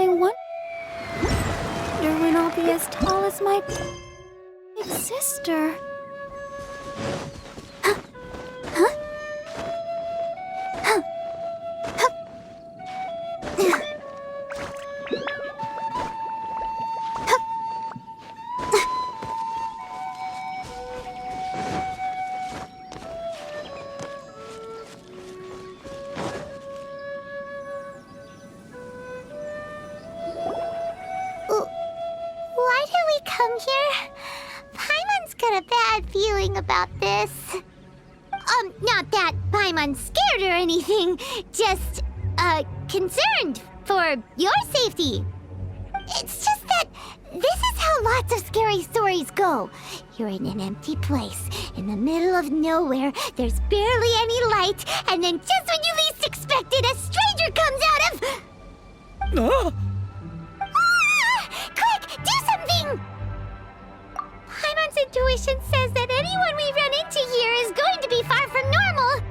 I wonder when I'll be as tall as my big sister. Huh? Huh? Huh? Huh? Why did we come here? Paimon's got a bad feeling about this. Not that Paimon's scared or anything, just, concerned for your safety. It's just that this is how lots of scary stories go. You're in an empty place, in the middle of nowhere, there's barely any light, and then just when you least expect it, a stranger comes out of... Quick, do something! Paimon's intuition says that anyone we run into here is going to be far from normal.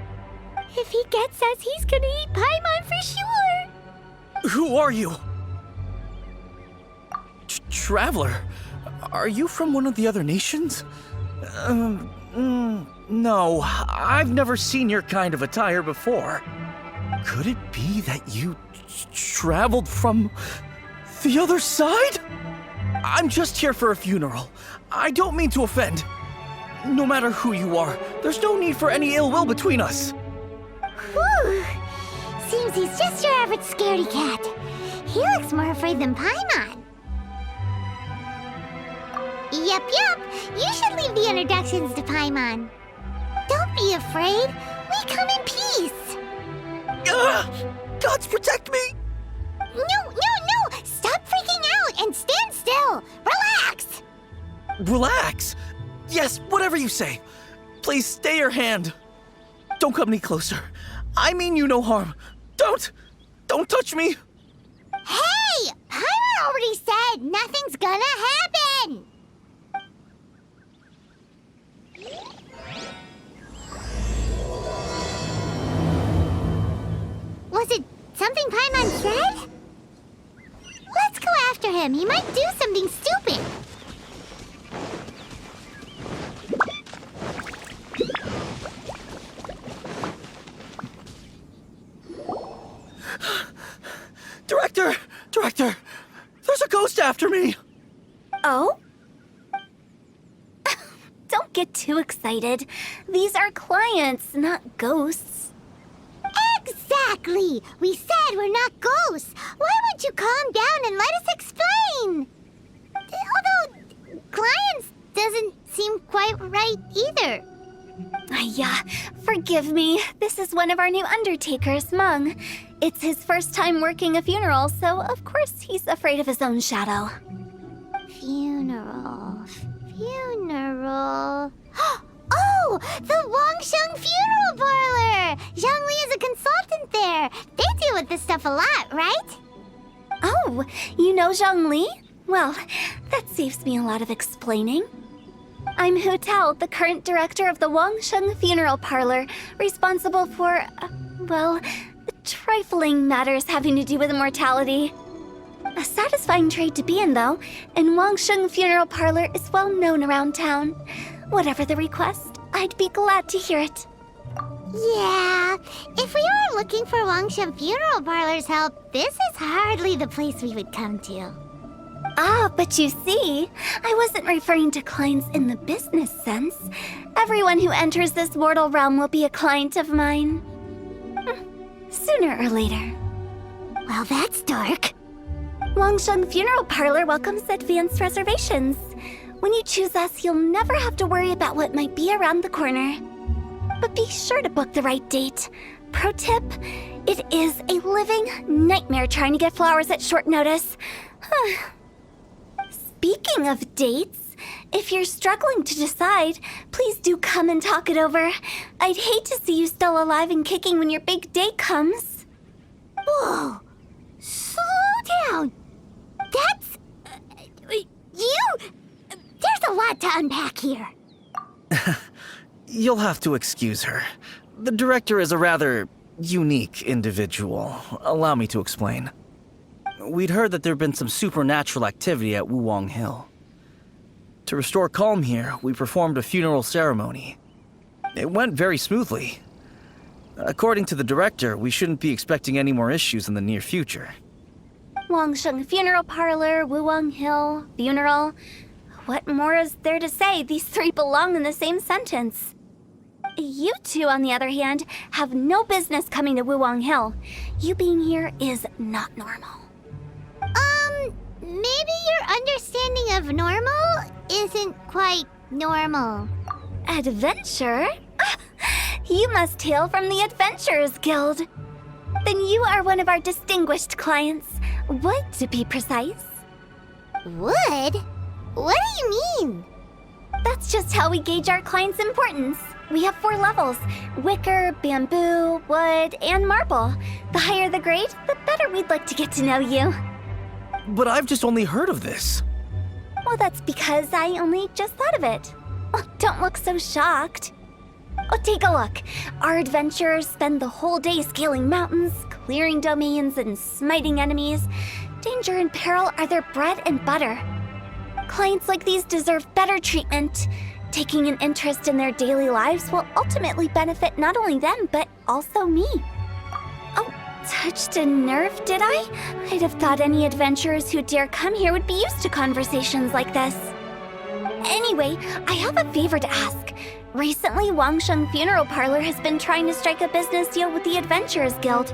If he gets us, he's gonna eat Paimon for sure. Who are you? Traveler? Are you from one of the other nations? No, I've never seen your kind of attire before. Could it be that you traveled from the other side? I'm just here for a funeral. I don't mean to offend. No matter who you are, there's no need for any ill will between us. Whew. Seems he's just your average scaredy cat. He looks more afraid than Paimon. Yep. You should leave the introductions to Paimon. Don't be afraid. We come in peace. Gods protect me! No! Stop freaking out and stand still. Relax. Relax? Yes, whatever you say. Please stay your hand. Don't come any closer. I mean you no harm. Don't touch me. Hey! Paimon already said nothing's gonna happen. Was it something Paimon said? Let's go after him. He might do something stupid. Director! There's a ghost after me! Oh? Don't get too excited. These are clients, not ghosts. Exactly! We said we're not ghosts. Why won't you calm down and let us explain? Although, clients doesn't seem quite right either. Yeah, forgive me. This is one of our new undertakers, Mung. It's his first time working a funeral, so of course he's afraid of his own shadow. Funeral. Oh! The Wangsheng Funeral Parlor! Zhongli is a consultant there. They deal with this stuff a lot, right? Oh, you know Zhongli? Well, that saves me a lot of explaining. I'm Hu Tao, the current director of the Wangsheng Funeral Parlor, responsible for, trifling matters having to do with immortality. A satisfying trade to be in, though, and Wangsheng Funeral Parlor is well known around town. Whatever the request, I'd be glad to hear it. Yeah, if we were looking for Wangsheng Funeral Parlor's help, this is hardly the place we would come to. Ah, but you see, I wasn't referring to clients in the business sense. Everyone who enters this mortal realm will be a client of mine. Sooner or later. Well, that's dark. Wangsheng Funeral Parlor welcomes advanced reservations. When you choose us, you'll never have to worry about what might be around the corner. But be sure to book the right date. Pro tip, it is a living nightmare trying to get flowers at short notice. Speaking of dates, if you're struggling to decide, please do come and talk it over. I'd hate to see you still alive and kicking when your big day comes. Whoa! Slow down! That's... There's a lot to unpack here. You'll have to excuse her. The director is a rather unique individual. Allow me to explain. we'd heard that there'd been some supernatural activity at Wuwang Hill. To restore calm here, we performed a funeral ceremony. It went very smoothly. According to the director, we shouldn't be expecting any more issues in the near future. Wangsheng Funeral Parlor, Wuwang Hill, funeral. What more is there to say? These three belong in the same sentence. You two, on the other hand, have no business coming to Wuwang Hill. You being here is not normal. Maybe your understanding of normal isn't quite normal. Adventure? You must hail from the Adventurers Guild. Then you are one of our distinguished clients. Wood, to be precise. Wood? What do you mean? That's just how we gauge our clients' importance. We have 4 levels: wicker, bamboo, wood, and marble. The higher the grade, the better we'd like to get to know you. But I've just only heard of this. Well, that's because I only just thought of it. Oh, don't look so shocked. Oh, take a look. Our adventurers spend the whole day scaling mountains, clearing domains, and smiting enemies. Danger and peril are their bread and butter. Clients like these deserve better treatment. Taking an interest in their daily lives will ultimately benefit not only them, but also me. Oh, touched a nerve, did I? I'd have thought any adventurers who dare come here would be used to conversations like this. Anyway, I have a favor to ask. Recently, Wangsheng Funeral Parlor has been trying to strike a business deal with the Adventurers Guild.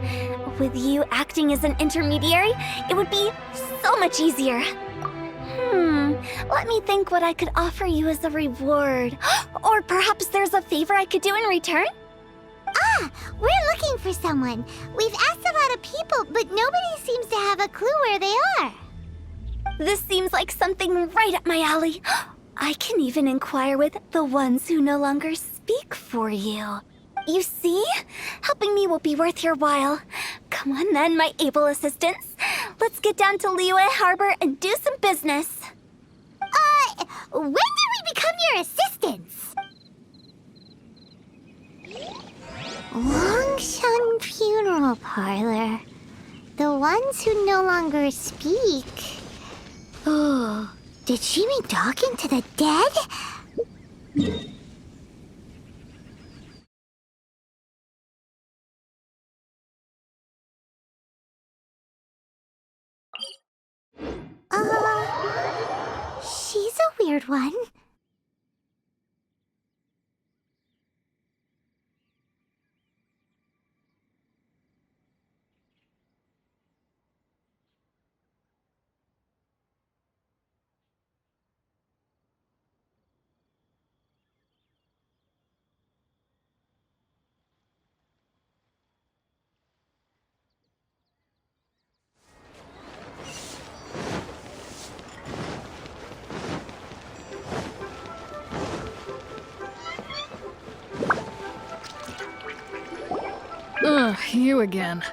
With you acting as an intermediary, it would be so much easier. Let me think what I could offer you as a reward. Or perhaps there's a favor I could do in return? We're looking for someone. We've asked a lot of people, but nobody seems to have a clue where they are. This seems like something right up my alley. I can even inquire with the ones who no longer speak for you. You see? Helping me will be worth your while. Come on then, my able assistants. Let's get down to Liyue Harbor and do some business. When did we become your assistants? Wangsheng Funeral Parlor. The ones who no longer speak. Oh, did she mean talking to the dead? She's a weird one. Ugh, you again.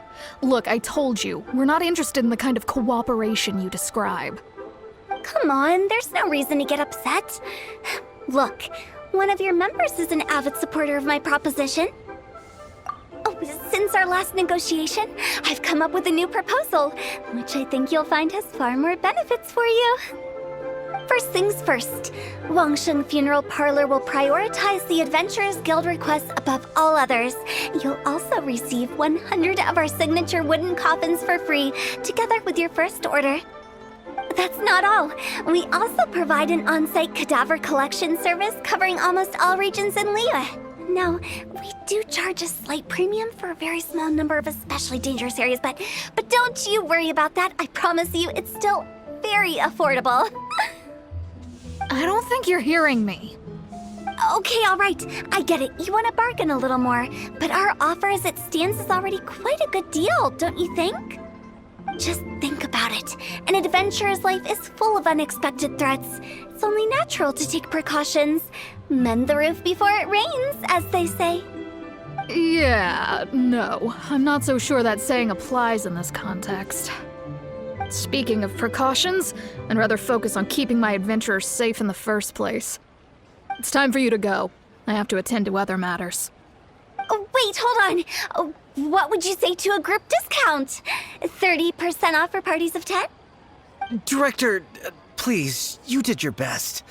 Look, I told you, we're not interested in the kind of cooperation you describe. Come on, there's no reason to get upset. Look, one of your members is an avid supporter of my proposition. Oh, since our last negotiation, I've come up with a new proposal, which I think you'll find has far more benefits for you. First things first, Wangsheng Funeral Parlor will prioritize the Adventurers Guild requests above all others. You'll also receive 100 of our signature wooden coffins for free, together with your first order. That's not all. We also provide an on-site cadaver collection service covering almost all regions in Liyue. Now, we do charge a slight premium for a very small number of especially dangerous areas, but don't you worry about that. I promise you, it's still very affordable. I don't think you're hearing me. Okay, all right. I get it. You want to bargain a little more, but our offer as it stands is already quite a good deal, don't you think? Just think about it. An adventurer's life is full of unexpected threats. It's only natural to take precautions. Mend the roof before it rains, as they say. Yeah, no. I'm not so sure that saying applies in this context. Speaking of precautions, I'd rather focus on keeping my adventurers safe in the first place. It's time for you to go. I have to attend to other matters. Oh, wait, hold on. Oh, what would you say to a group discount? 30% off for parties of 10? Director, please, you did your best.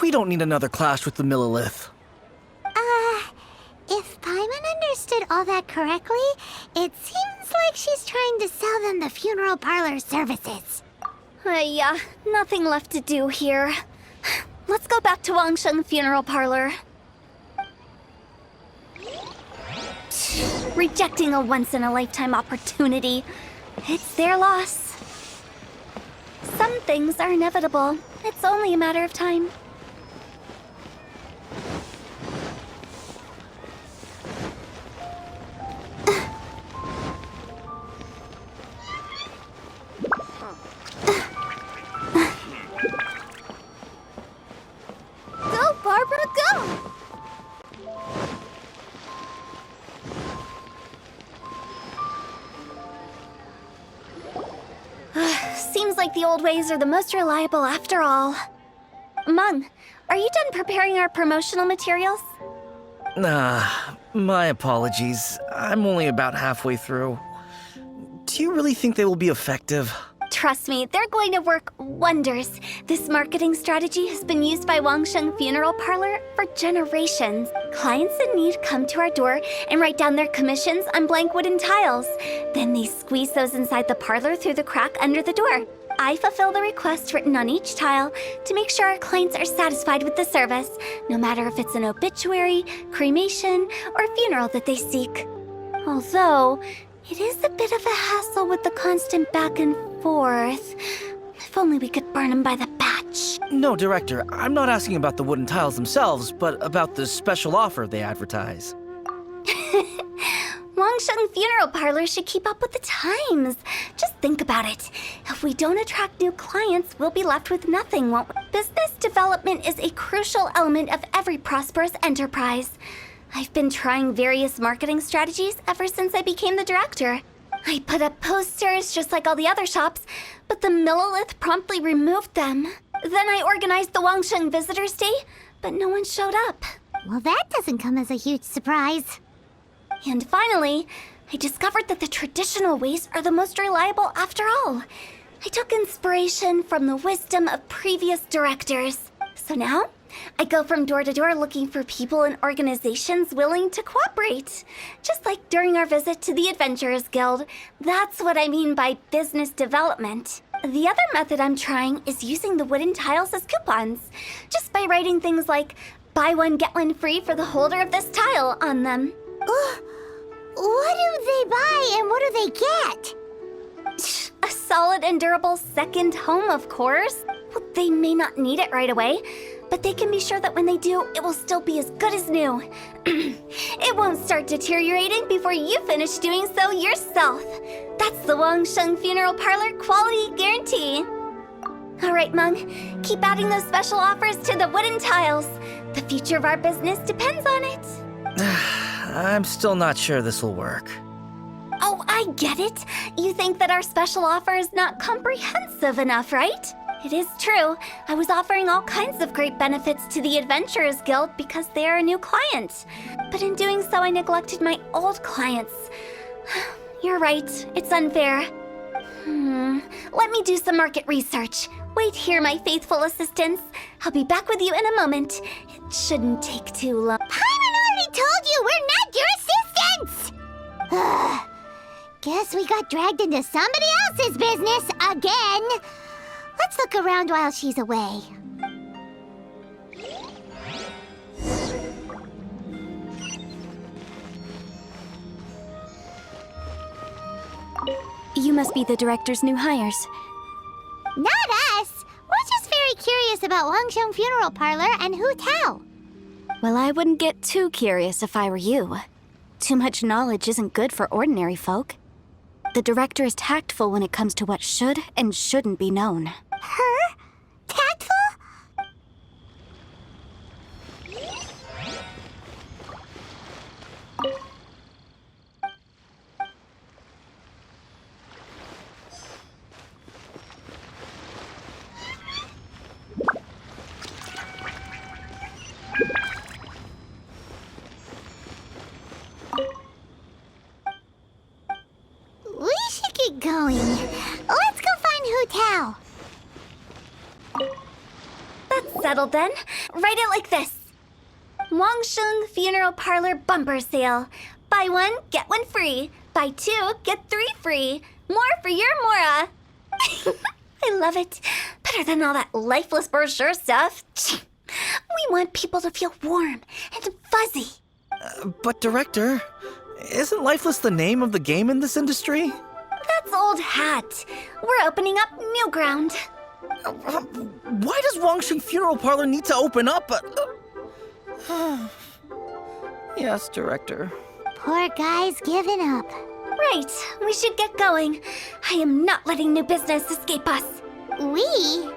We don't need another clash with the Millilith. If Paimon understood all that correctly, it seems like she's trying to sell them the funeral parlor services. Yeah, nothing left to do here. Let's go back to Wangsheng Funeral Parlor. Rejecting a once-in-a-lifetime opportunity. It's their loss. Some things are inevitable. It's only a matter of time. Go, Barbara, go! Seems like the old ways are the most reliable after all. Mung, are you done preparing our promotional materials? My apologies. I'm only about halfway through. Do you really think they will be effective? Trust me, they're going to work wonders. This marketing strategy has been used by Wangsheng Funeral Parlor for generations. Clients in need come to our door and write down their commissions on blank wooden tiles. Then they squeeze those inside the parlor through the crack under the door. I fulfill the request written on each tile to make sure our clients are satisfied with the service, no matter if it's an obituary, cremation, or funeral that they seek. Although, it is a bit of a hassle with the constant back and forth. If only we could burn them by the batch. No, Director, I'm not asking about the wooden tiles themselves, but about the special offer they advertise. Wangsheng Funeral Parlor should keep up with the times. Just think about it. If we don't attract new clients, we'll be left with nothing, won't we? Business development is a crucial element of every prosperous enterprise. I've been trying various marketing strategies ever since I became the director. I put up posters just like all the other shops, but the Millilith promptly removed them. Then I organized the Wangsheng Visitors Day, but no one showed up. Well, that doesn't come as a huge surprise. And finally, I discovered that the traditional ways are the most reliable after all. I took inspiration from the wisdom of previous directors. So now, I go from door to door looking for people and organizations willing to cooperate. Just like during our visit to the Adventurers Guild. That's what I mean by business development. The other method I'm trying is using the wooden tiles as coupons. Just by writing things like, buy one, get one free for the holder of this tile on them. What do they buy and what do they get? A solid and durable second home, of course. Well, they may not need it right away, but they can be sure that when they do, it will still be as good as new. It won't start deteriorating before you finish doing so yourself. That's the Wangsheng Funeral Parlor quality guarantee. All right, Mung, keep adding those special offers to the wooden tiles. The future of our business depends on it. I'm still not sure this will work. Oh, I get it. You think that our special offer is not comprehensive enough, right? It is true. I was offering all kinds of great benefits to the Adventurers Guild because they are a new client. But in doing so, I neglected my old clients. You're right. It's unfair. Let me do some market research. Wait here, my faithful assistants. I'll be back with you in a moment. It shouldn't take too long. Paimon already told you we're not your assistants! Guess we got dragged into somebody else's business again. Let's look around while she's away. You must be the director's new hires. Not us! We're just very curious about Wangsheng Funeral Parlor and Hu Tao. Well, I wouldn't get too curious if I were you. Too much knowledge isn't good for ordinary folk. The director is tactful when it comes to what should and shouldn't be known. Her? Tactful? get going. Let's go find Hu Tao. That's settled then. Write it like this. Wangsheng Funeral Parlor Bumper Sale. Buy one, get one free. Buy two, get three free. More for your Mora. I love it. Better than all that lifeless brochure stuff. We want people to feel warm and fuzzy. But Director, isn't Lifeless the name of the game in this industry? That's old hat. We're opening up new ground. Why does Wangsheng Funeral Parlor need to open up? Yes, Director. Poor guy's giving up. Right, we should get going. I am not letting new business escape us. We?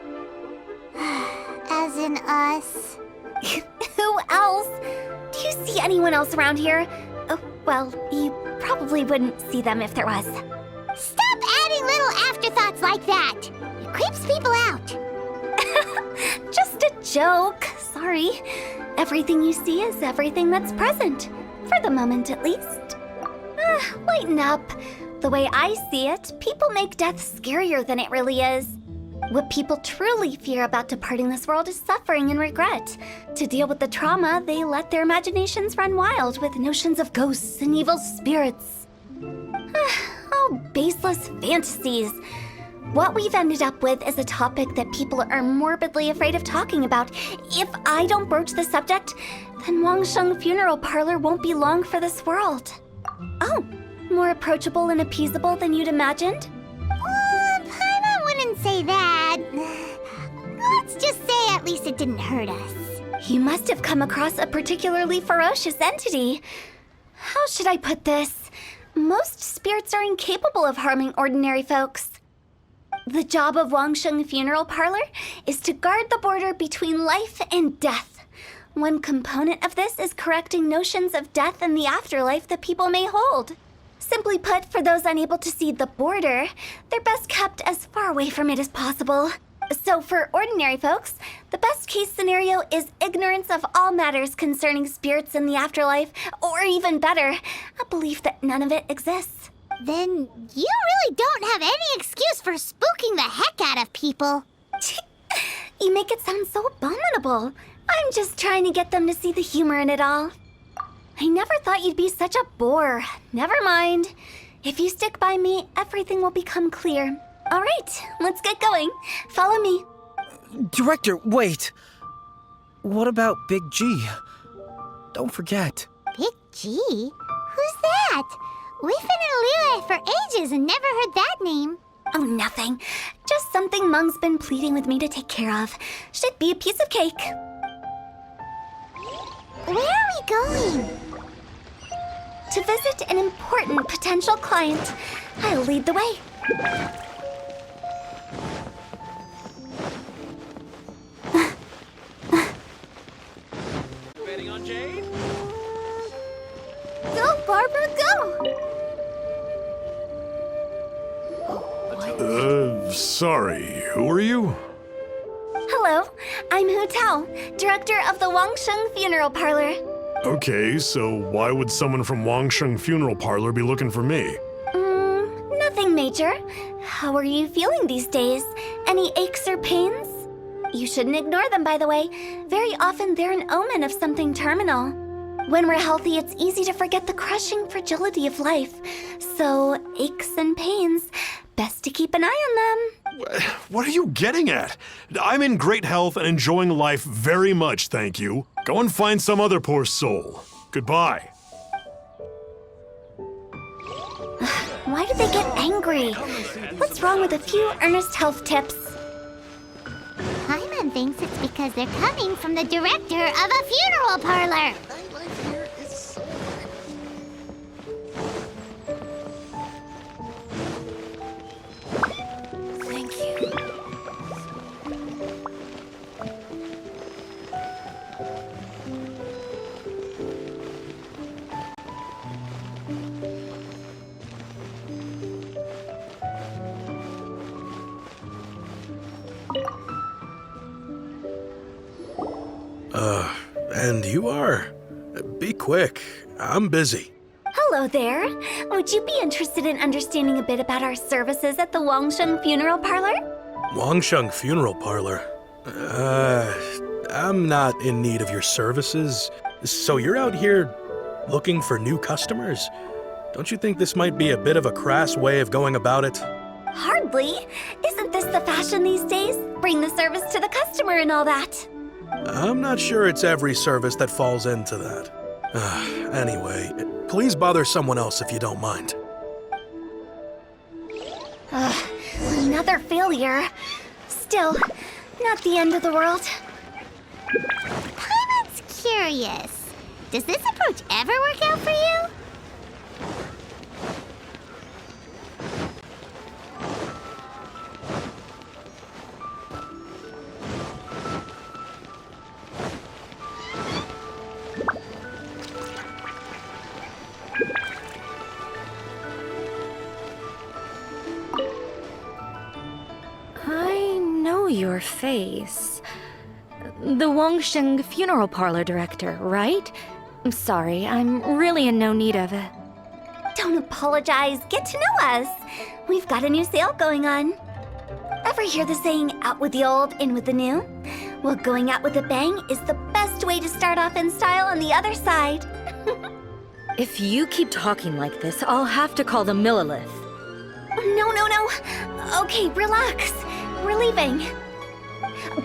As in us. Who else? Do you see anyone else around here? Oh, well, you probably wouldn't see them if there was. Stop adding little afterthoughts like that. It creeps people out. Just a joke. Sorry. Everything you see is everything that's present. For the moment, at least. Lighten up. The way I see it, people make death scarier than it really is. What people truly fear about departing this world is suffering and regret. To deal with the trauma, they let their imaginations run wild with notions of ghosts and evil spirits. Oh, baseless fantasies. What we've ended up with is a topic that people are morbidly afraid of talking about. If I don't broach the subject, then Wangsheng Funeral Parlor won't be long for this world. Oh, more approachable and appeasable than you'd imagined? Paimon wouldn't say that. Let's just say at least it didn't hurt us. You must have come across a particularly ferocious entity. How should I put this? Most spirits are incapable of harming ordinary folks. The job of Wangsheng Funeral Parlor is to guard the border between life and death. One component of this is correcting notions of death and the afterlife that people may hold. Simply put, for those unable to see the border, they're best kept as far away from it as possible. So for ordinary folks, the best case scenario is ignorance of all matters concerning spirits in the afterlife, or even better, a belief that none of it exists. Then you really don't have any excuse for spooking the heck out of people. You make it sound so abominable. I'm just trying to get them to see the humor in it all. I never thought you'd be such a bore. Never mind. If you stick by me, everything will become clear. All right, let's get going. Follow me. Director, wait. What about Big G? Don't forget. Big G? Who's that? We've been in Liyue for ages and never heard that name. Oh, nothing. Just something Mung's been pleading with me to take care of. Should be a piece of cake. Where are we going? To visit an important potential client. I'll lead the way. Betting on Jade? Go, Barbara, go! Sorry, who are you? Hello, I'm Hu Tao, director of the Wangsheng Funeral Parlor. Okay, so why would someone from Wangsheng Funeral Parlor be looking for me? Nothing major. How are you feeling these days? Any aches or pains? You shouldn't ignore them, by the way. Very often they're an omen of something terminal. When we're healthy, it's easy to forget the crushing fragility of life. So, aches and pains, best to keep an eye on them. What are you getting at? I'm in great health and enjoying life very much, thank you. Go and find some other poor soul. Goodbye. Why do they get angry? What's wrong with a few earnest health tips? Paimon thinks it's because they're coming from the director of a funeral parlor. Thank you. And you are? Be quick. I'm busy. Hello there. Would you be interested in understanding a bit about our services at the Wangsheng Funeral Parlor? Wangsheng Funeral Parlor? I'm not in need of your services. So you're out here looking for new customers? Don't you think this might be a bit of a crass way of going about it? Hardly. Isn't this the fashion these days? Bring the service to the customer and all that. I'm not sure it's every service that falls into that. Anyway, please bother someone else if you don't mind. Another failure. Still, not the end of the world. Paimon's curious. Does this approach ever work out for you? I know your face. The Wangsheng Funeral Parlor director, right? I'm sorry, I'm really in no need of it. Don't apologize. Get to know us. We've got a new sale going on. Ever hear the saying, out with the old, in with the new? Well, going out with a bang is the best way to start off in style on the other side. If you keep talking like this, I'll have to call the Millilith. No. Okay, relax. We're leaving.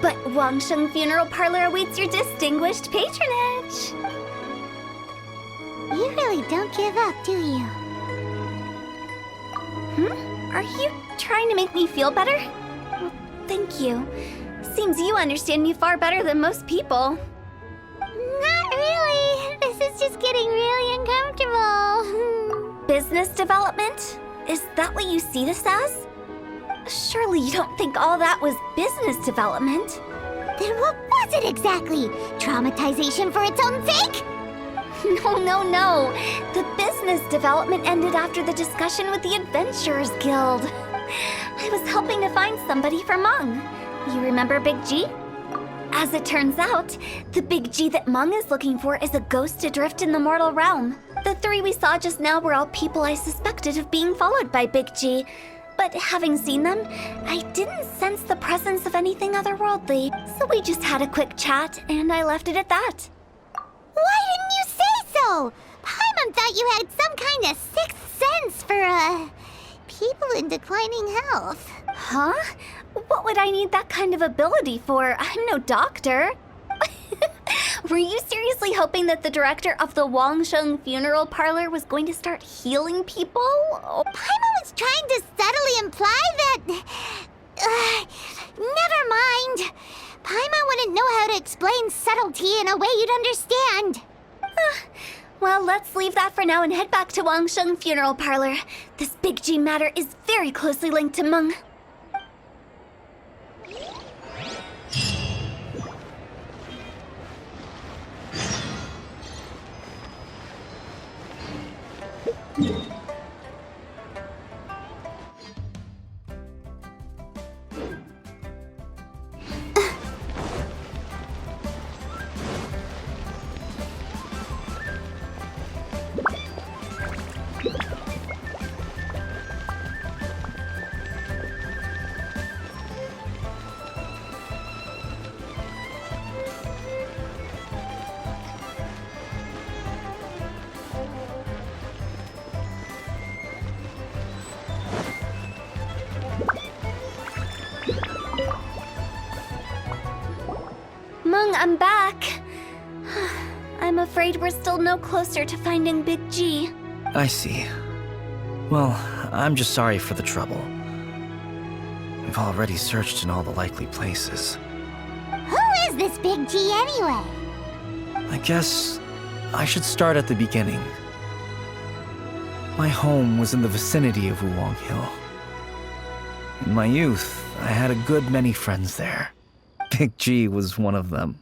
But Wangsheng Funeral Parlor awaits your distinguished patronage. You really don't give up, do you? Are you trying to make me feel better? Well, thank you. Seems you understand me far better than most people. Not really. This is just getting really uncomfortable. Business development? Is that what you see this as? Surely you don't think all that was business development. Then what was it exactly? Traumatization for its own sake? No. The business development ended after the discussion with the Adventurers Guild. I was helping to find somebody for Meng. You remember Big G? As it turns out, the Big G that Meng is looking for is a ghost adrift in the mortal realm. The three we saw just now were all people I suspected of being followed by Big G. But having seen them, I didn't sense the presence of anything otherworldly. So we just had a quick chat, and I left it at that. Why didn't you say so? Paimon thought you had some kind of sixth sense for, people in declining health. Huh? What would I need that kind of ability for? I'm no doctor. Were you seriously hoping that the director of the Wangsheng Funeral Parlor was going to start healing people? Oh. Paimon was trying to subtly imply that... never mind. Paimon wouldn't know how to explain subtlety in a way you'd understand. Well, let's leave that for now and head back to Wangsheng Funeral Parlor. This Big G matter is very closely linked to Meng. Meng, I'm back. I'm afraid we're still no closer to finding Big G. I see. Well, I'm just sorry for the trouble. We've already searched in all the likely places. Who is this Big G anyway? I guess I should start at the beginning. My home was in the vicinity of Wuwang Hill. In my youth, I had a good many friends there. Big G was one of them.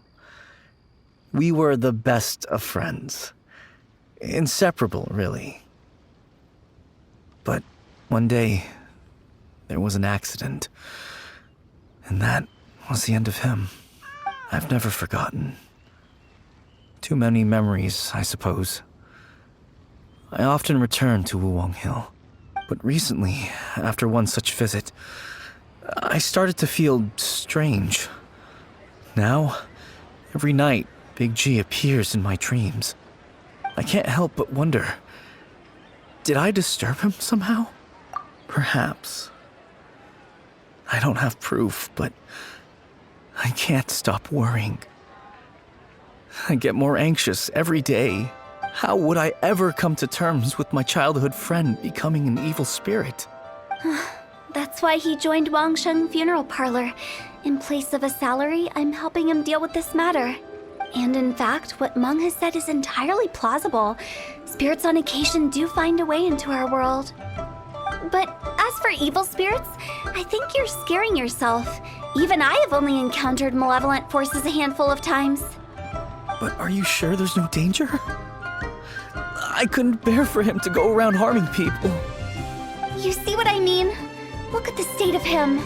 We were the best of friends. Inseparable, really. But one day, there was an accident. And that was the end of him. I've never forgotten. Too many memories, I suppose. I often return to Wuwang Hill. But recently, after one such visit, I started to feel strange. Now, every night, Big G appears in my dreams. I can't help but wonder, did I disturb him somehow? Perhaps. I don't have proof, but I can't stop worrying. I get more anxious every day. How would I ever come to terms with my childhood friend becoming an evil spirit? That's why he joined Wangsheng Funeral Parlor. In place of a salary, I'm helping him deal with this matter. And in fact, what Meng has said is entirely plausible. Spirits on occasion do find a way into our world. But as for evil spirits, I think you're scaring yourself. Even I have only encountered malevolent forces a handful of times. But are you sure there's no danger? I couldn't bear for him to go around harming people. You see what I mean? Look at the state of him.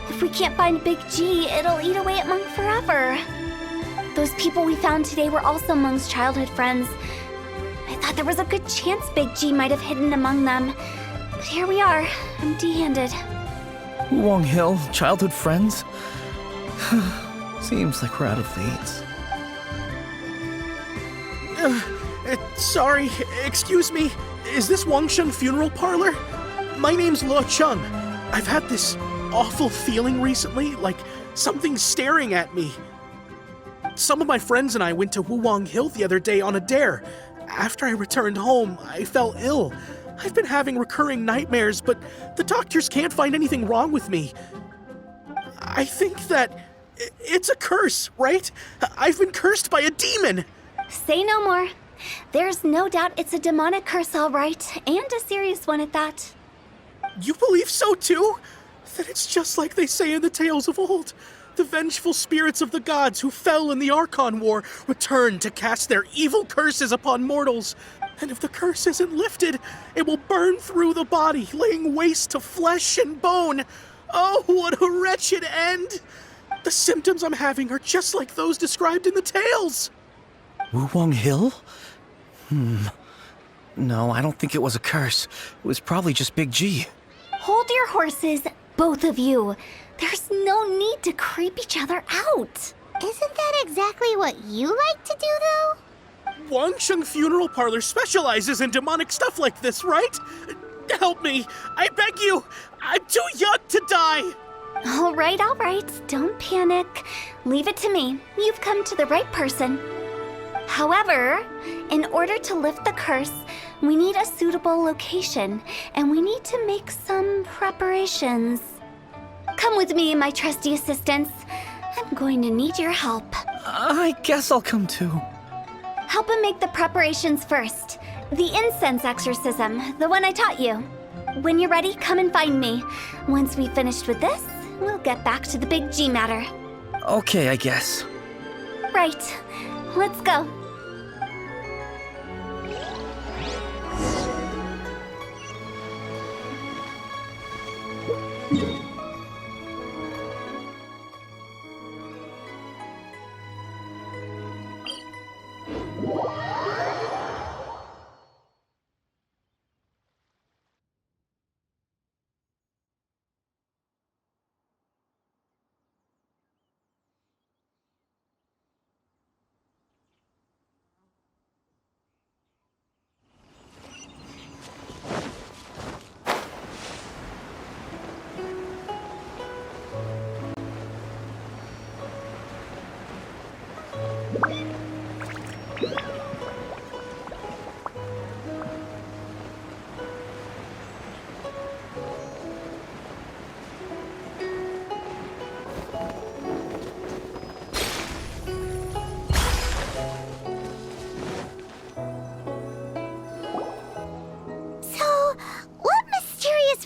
If we can't find Big G, it'll eat away at Meng forever. Those people we found today were also Meng's childhood friends. I thought there was a good chance Big G might have hidden among them. But here we are, empty-handed. Wuwang Hill, childhood friends? Seems like we're out of leads. Sorry, excuse me. Is this Wangsheng Funeral Parlor? My name's Luo Chung. I've had this awful feeling recently, like something's staring at me. Some of my friends and I went to Wuwang Hill the other day on a dare. After I returned home, I fell ill. I've been having recurring nightmares, but the doctors can't find anything wrong with me. I think that it's a curse, right? I've been cursed by a demon. Say no more. There's no doubt it's a demonic curse, all right, and a serious one at that. You believe so too? Then it's just like they say in the tales of old. The vengeful spirits of the gods who fell in the Archon War return to cast their evil curses upon mortals. And if the curse isn't lifted, it will burn through the body, laying waste to flesh and bone. Oh, what a wretched end! The symptoms I'm having are just like those described in the tales. Wuwang Hill? No, I don't think it was a curse. It was probably just Big G. Hold your horses, both of you. There's no need to creep each other out. Isn't that exactly what you like to do, though? Wangsheng Funeral Parlor specializes in demonic stuff like this, right? Help me, I beg you. I'm too young to die. All right. Don't panic. Leave it to me. You've come to the right person. However, in order to lift the curse, we need a suitable location, and we need to make some preparations. Come with me, my trusty assistants. I'm going to need your help. I guess I'll come too. Help him make the preparations first. The incense exorcism, the one I taught you. When you're ready, come and find me. Once we've finished with this, we'll get back to the Big G matter. Okay, I guess. Right. Let's go.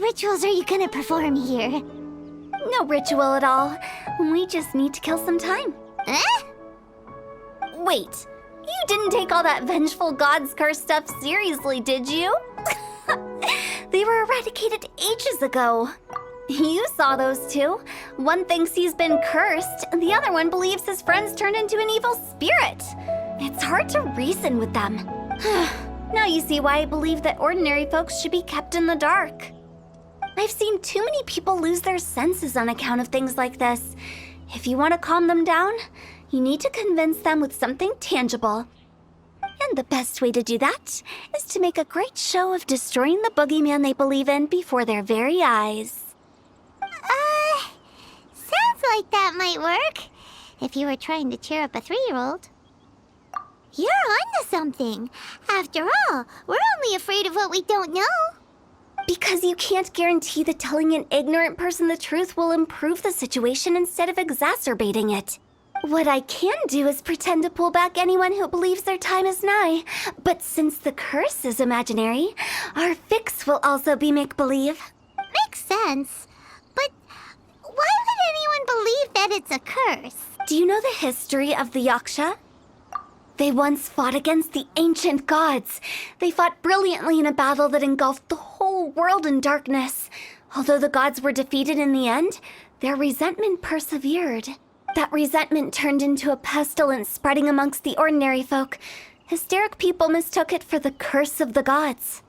Rituals are you gonna perform here? No ritual at all. We just need to kill some time. Eh? Wait, you didn't take all that vengeful god's curse stuff seriously, did you? They were eradicated ages ago. You saw those two. One thinks he's been cursed, and the other one believes his friends turned into an evil spirit. It's hard to reason with them. Now you see why I believe that ordinary folks should be kept in the dark. I've seen too many people lose their senses on account of things like this. If you want to calm them down, you need to convince them with something tangible. And the best way to do that is to make a great show of destroying the boogeyman they believe in before their very eyes. Sounds like that might work. If you were trying to cheer up a 3-year-old. You're onto something. After all, we're only afraid of what we don't know. Because you can't guarantee that telling an ignorant person the truth will improve the situation instead of exacerbating it. What I can do is pretend to pull back anyone who believes their time is nigh. But since the curse is imaginary, our fix will also be make-believe. Makes sense. But why would anyone believe that it's a curse? Do you know the history of the Yaksha? They once fought against the ancient gods. They fought brilliantly in a battle that engulfed the whole world in darkness. Although the gods were defeated in the end, their resentment persevered. That resentment turned into a pestilence spreading amongst the ordinary folk. Hysteric people mistook it for the curse of the gods.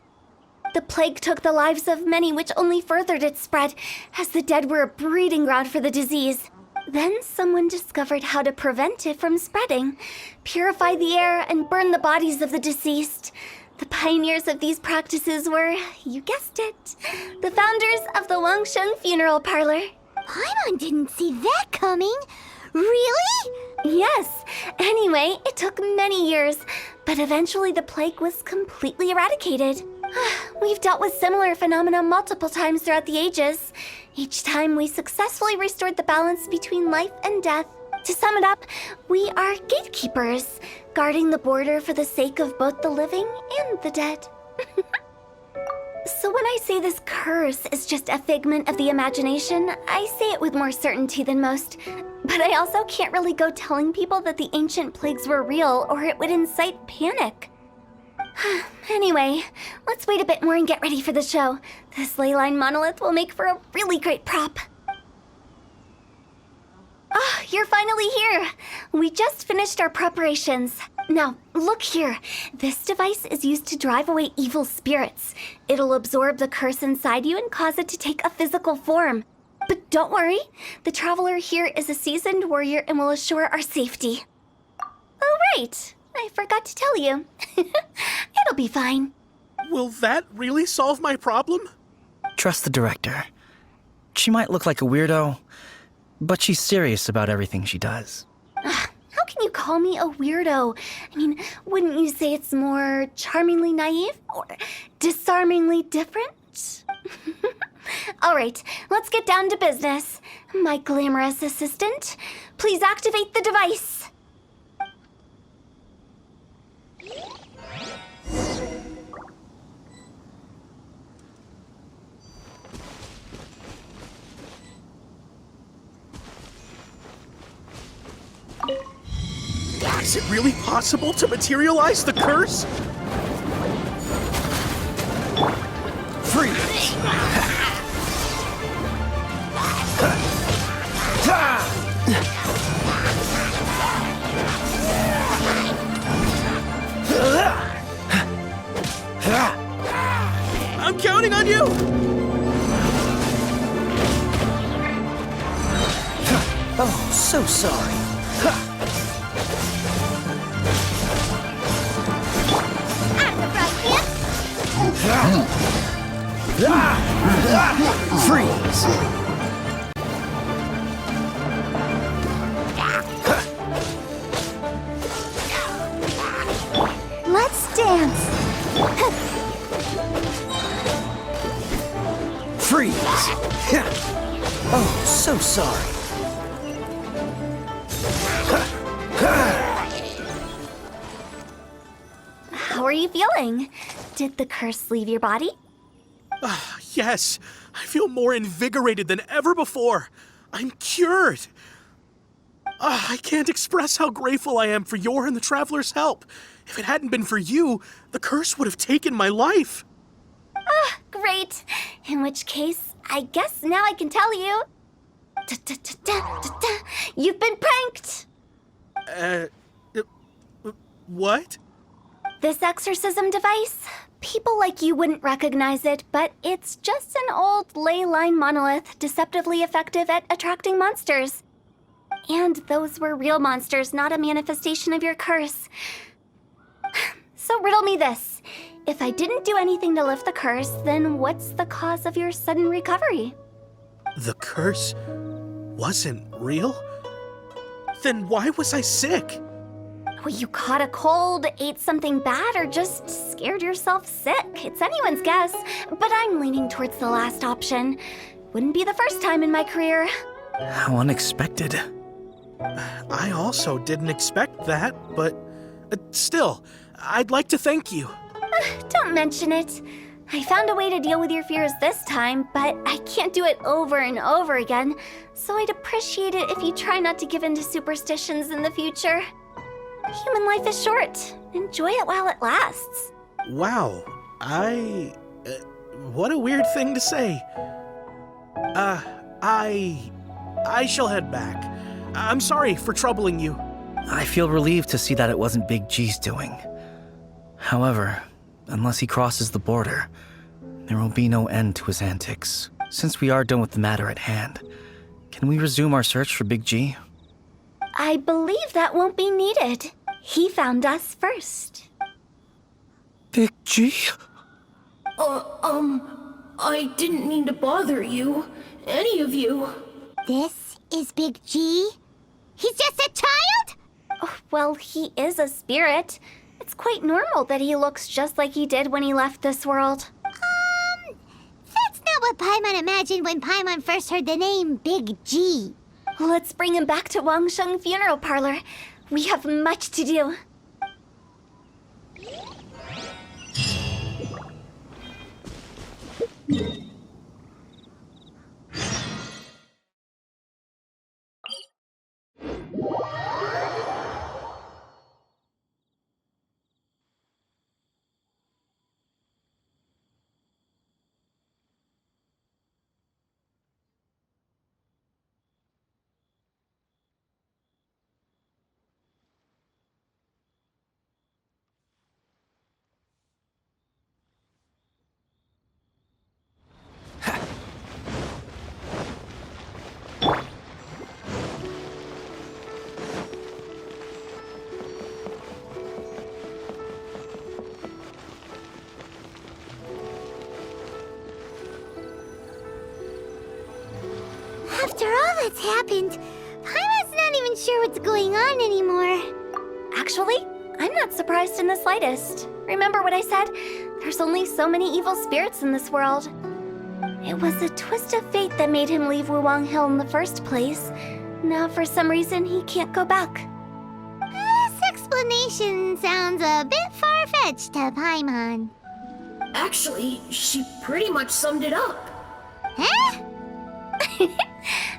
The plague took the lives of many, which only furthered its spread, as the dead were a breeding ground for the disease. Then someone discovered how to prevent it from spreading, purify the air, and burn the bodies of the deceased. The pioneers of these practices were, you guessed it, the founders of the Wangsheng Funeral Parlor. Paimon didn't see that coming. Really? Yes. Anyway, it took many years, but eventually the plague was completely eradicated. We've dealt with similar phenomena multiple times throughout the ages. Each time we successfully restored the balance between life and death. To sum it up, we are gatekeepers, guarding the border for the sake of both the living and the dead. So when I say this curse is just a figment of the imagination, I say it with more certainty than most. But I also can't really go telling people that the ancient plagues were real, or it would incite panic. Anyway, let's wait a bit more and get ready for the show. This ley line monolith will make for a really great prop. Oh, you're finally here! We just finished our preparations. Now, look here. This device is used to drive away evil spirits. It'll absorb the curse inside you and cause it to take a physical form. But don't worry, the traveler here is a seasoned warrior and will assure our safety. Oh, right. I forgot to tell you. It'll be fine. Will that really solve my problem? Trust the director. She might look like a weirdo, but she's serious about everything she does. How can you call me a weirdo? I mean, wouldn't you say it's more charmingly naive or disarmingly different? All right, let's get down to business. My glamorous assistant, please activate the device. Is it really possible to materialize the curse? Freeze! I'm counting on you! Oh, so sorry. Freeze! Let's dance. Freeze! Oh, so sorry. How are you feeling? Did the curse leave your body? Yes, I feel more invigorated than ever before. I'm cured. I can't express how grateful I am for your and the Traveler's help. If it hadn't been for you, the curse would have taken my life. Great. In which case, I guess now I can tell you. You've been pranked. What? this exorcism device? People like you wouldn't recognize it, but it's just an old ley line monolith deceptively effective at attracting monsters. And those were real monsters, not a manifestation of your curse. So riddle me this. If I didn't do anything to lift the curse, then what's the cause of your sudden recovery? The curse wasn't real? Then why was I sick? Well, you caught a cold, ate something bad, or just scared yourself sick. It's anyone's guess, but I'm leaning towards the last option. Wouldn't be the first time in my career. How unexpected. I also didn't expect that, but still, I'd like to thank you. Don't mention it. I found a way to deal with your fears this time, but I can't do it over and over again, so I'd appreciate it if you try not to give in to superstitions in the future. Human life is short. Enjoy it while it lasts. Wow, what a weird thing to say. I shall head back. I'm sorry for troubling you. I feel relieved to see that it wasn't Big G's doing. However, unless he crosses the border, there will be no end to his antics. Since we are done with the matter at hand, can we resume our search for Big G? I believe that won't be needed. He found us first. Big G? I didn't mean to bother you. Any of you. This is Big G? He's just a child? Oh, well, he is a spirit. It's quite normal that he looks just like he did when he left this world. That's not what Paimon imagined when Paimon first heard the name Big G. Let's bring him back to Wangsheng Funeral Parlor. We have much to do. After all that's happened, Paimon's not even sure what's going on anymore. Actually, I'm not surprised in the slightest. Remember what I said? There's only so many evil spirits in this world. It was a twist of fate that made him leave Wuwang Hill in the first place. Now, for some reason, he can't go back. This explanation sounds a bit far-fetched to Paimon. Actually, she pretty much summed it up. Huh?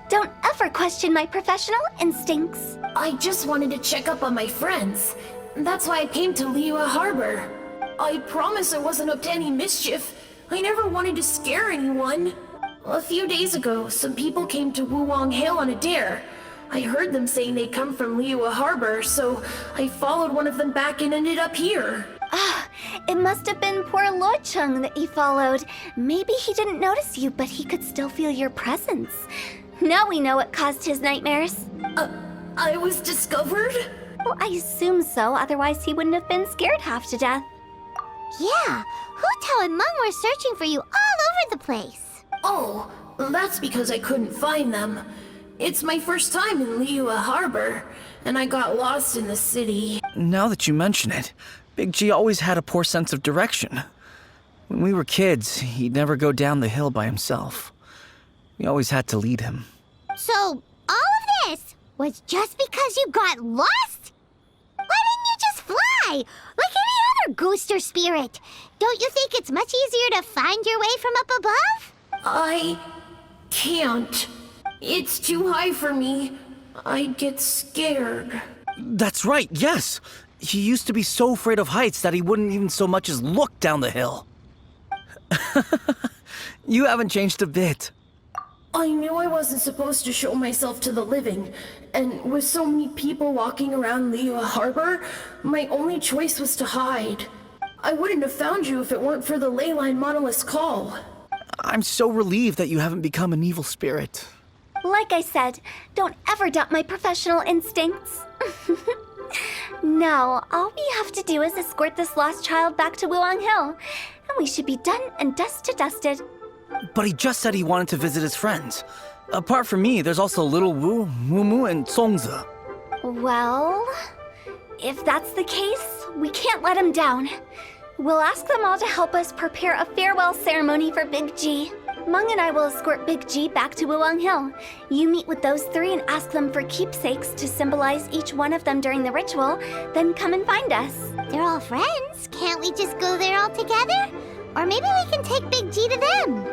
Don't ever question my professional instincts. I just wanted to check up on my friends. That's why I came to Liyue Harbor. I promise I wasn't up to any mischief. I never wanted to scare anyone. A few days ago, some people came to Wuwang Hill on a dare. I heard them saying they come from Liyue Harbor, so I followed one of them back and ended up here. It must have been poor Lo Chung that you followed. Maybe he didn't notice you, but he could still feel your presence. Now we know what caused his nightmares. I was discovered? Well, I assume so, otherwise he wouldn't have been scared half to death. Yeah, Hu Tao and Meng were searching for you all over the place. Oh, that's because I couldn't find them. It's my first time in Liyue Harbor, and I got lost in the city. Now that you mention it, Big G always had a poor sense of direction. When we were kids, he'd never go down the hill by himself. We always had to lead him. So, all of this was just because you got lost? Why didn't you just fly? Like any other ghost or spirit? Don't you think it's much easier to find your way from up above? I can't. It's too high for me. I'd get scared. That's right, yes! He used to be so afraid of heights that he wouldn't even so much as look down the hill. You haven't changed a bit. I knew I wasn't supposed to show myself to the living, and with so many people walking around Liyue Harbor, my only choice was to hide. I wouldn't have found you if it weren't for the Leyline Monolith's call. I'm so relieved that you haven't become an evil spirit. Like I said, don't ever doubt my professional instincts. Now, all we have to do is escort this lost child back to Wuang Hill, and we should be done and dust to dusted. But he just said he wanted to visit his friends. Apart from me, there's also Little Wu, Mumu, and Songzi. Well, if that's the case, we can't let him down. We'll ask them all to help us prepare a farewell ceremony for Big G. Meng and I will escort Big G back to Wuang Hill. You meet with those three and ask them for keepsakes to symbolize each one of them during the ritual, then come and find us. They're all friends. Can't we just go there all together? Or maybe we can take Big G to them.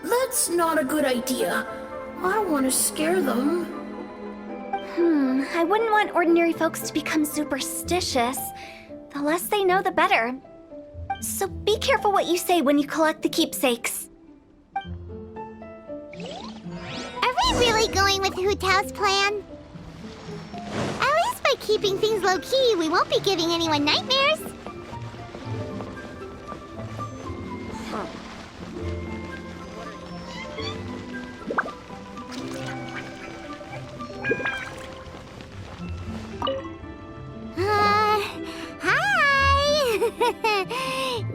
That's not a good idea. I don't want to scare them. I wouldn't want ordinary folks to become superstitious. The less they know, the better. So be careful what you say when you collect the keepsakes. Are we really going with Hu Tao's plan? At least by keeping things low-key, we won't be giving anyone nightmares. Hi!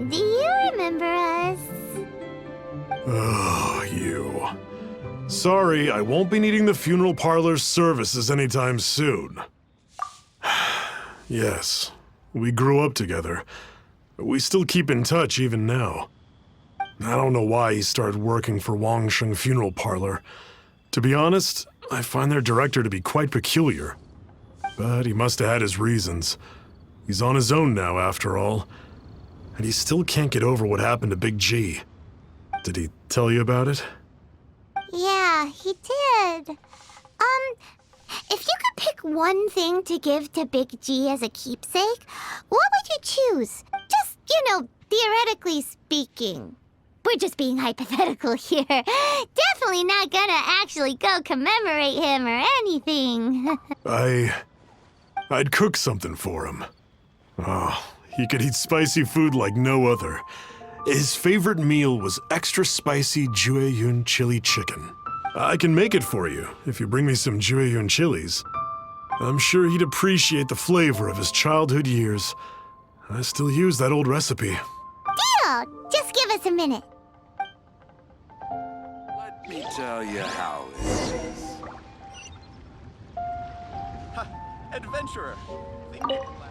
Do you remember us? Oh, you. Sorry, I won't be needing the funeral parlor's services anytime soon. Yes, we grew up together. We still keep in touch even now. I don't know why he started working for Wangsheng Funeral Parlor. To be honest, I find their director to be quite peculiar. But he must have had his reasons. He's on his own now, after all. And he still can't get over what happened to Big G. Did he tell you about it? Yeah, he did. If you could pick one thing to give to Big G as a keepsake, what would you choose? Just, theoretically speaking. We're just being hypothetical here. Definitely not gonna actually go commemorate him or anything. I'd cook something for him. Oh, he could eat spicy food like no other. His favorite meal was extra spicy Jueyun chili chicken. I can make it for you if you bring me some Jueyun chilies. I'm sure he'd appreciate the flavor of his childhood years. I still use that old recipe. Deal! Just give us a minute. Let me tell you how it is. Adventurer!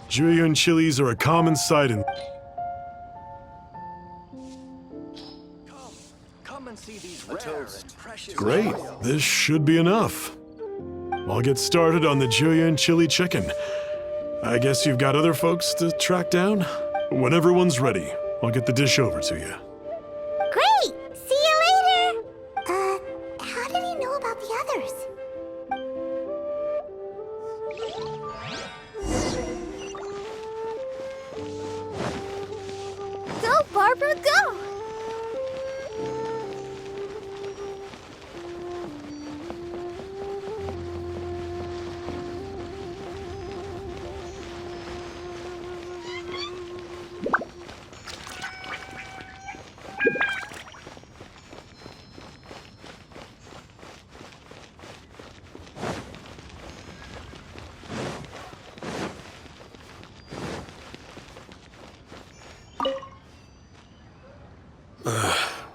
Jueyun chilies are a common sight in... Come and see these rare and precious... Great, this should be enough. I'll get started on the Jueyun chili chicken. I guess you've got other folks to track down? When everyone's ready, I'll get the dish over to you. Great! See you later! How did he know about the others? Go, Barbara, go!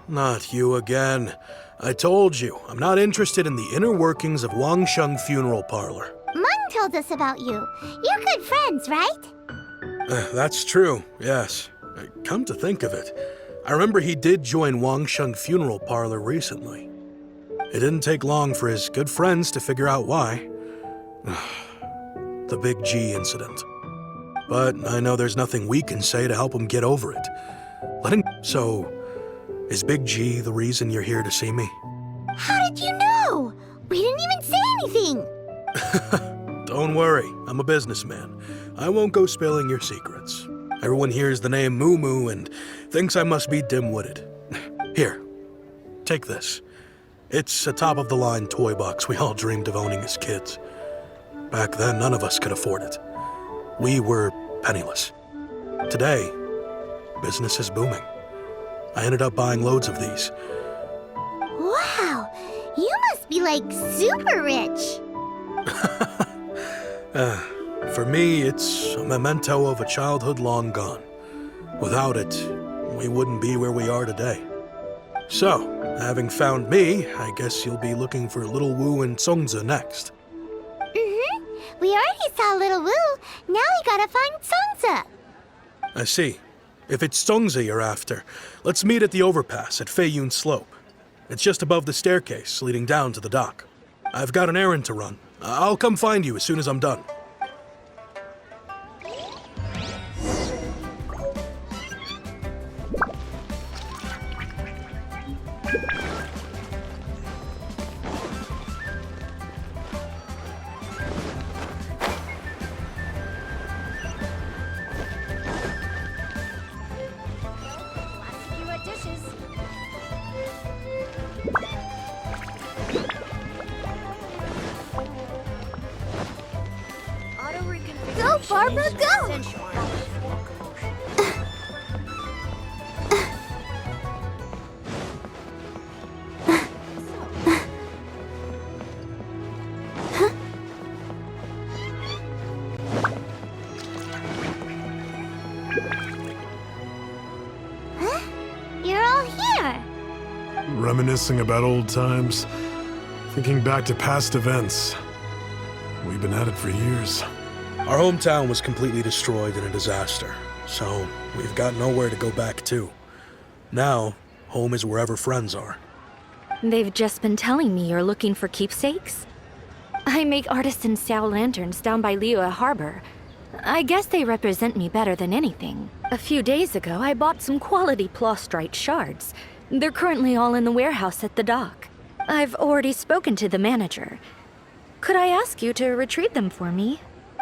Not you again. I told you, I'm not interested in the inner workings of Wangsheng Funeral Parlor. Meng told us about you. You're good friends, right? That's true, yes. Come to think of it, I remember he did join Wangsheng Funeral Parlor recently. It didn't take long for his good friends to figure out why. The Big G incident. But I know there's nothing we can say to help him get over it. So, is Big G the reason you're here to see me? How did you know? We didn't even say anything. Don't worry, I'm a businessman. I won't go spilling your secrets. Everyone hears the name Moo Moo and thinks I must be dim-witted. Here, Take this. It's a top-of-the-line toy box we all dreamed of owning as kids. Back then, none of us could afford it. We were penniless. Today, business is booming. I ended up buying loads of these. Wow, you must be like super rich. For me, it's a memento of a childhood long gone. Without it, we wouldn't be where we are today. So, having found me, I guess you'll be looking for Little Wu and Songza next. We already saw Little Wu. Now we gotta find Songza. I see. If it's Songza you're after, let's meet at the overpass at Feiyun Slope. It's just above the staircase leading down to the dock. I've got an errand to run. I'll come find you as soon as I'm done. Go, Barbara, go! You're all here. Reminiscing about old times, thinking back to past events. We've been at it for years. Our hometown was completely destroyed in a disaster, so we've got nowhere to go back to. Now, home is wherever friends are. They've just been telling me you're looking for keepsakes. I make artisan Sao lanterns down by Liyue Harbor. I guess they represent me better than anything. A few days ago, I bought some quality plastrite shards. They're currently all in the warehouse at the dock. I've already spoken to the manager. Could I ask you to retrieve them for me?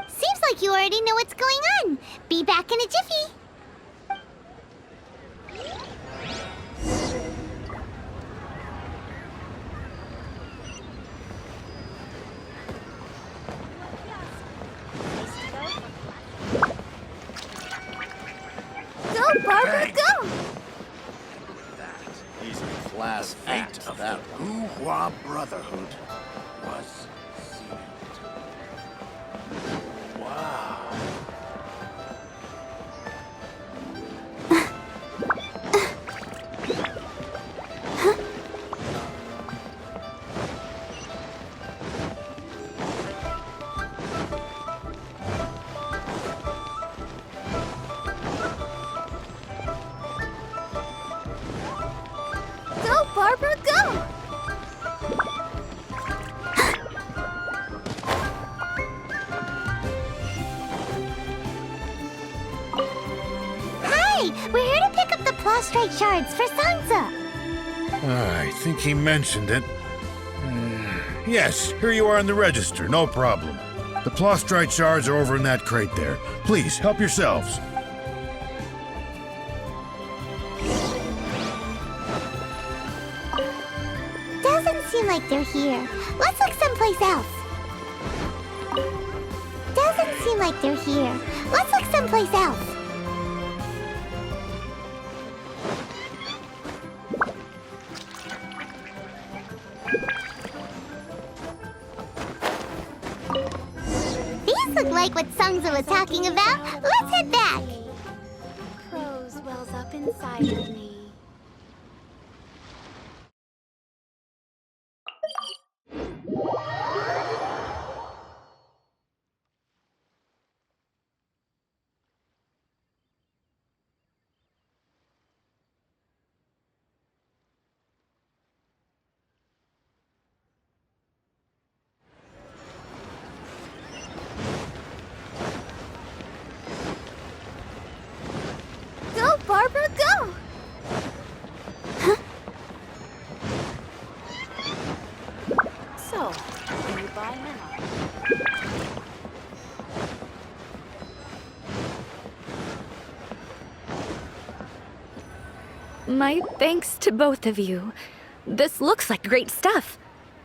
Seems like you already know what's going on. Be back in a jiffy. Go, Barbara, go! He's a class act of that Wu-Hua Brotherhood was sealed. Wow. Go, Barbara, go! Hi! We're here to pick up the plastrite shards for Sansa. I think he mentioned it. Yes, here you are in the register, no problem. The plastrite shards are over in that crate there. Please, help yourselves. Doesn't seem like they're here. Let's look someplace else. Doesn't seem like they're here. Let's look someplace else. These look like what Sungza was talking about. Let's head back. Crows wells up inside of me. Go, Barbara, go! So, can you buy her? My thanks to both of you. This looks like great stuff.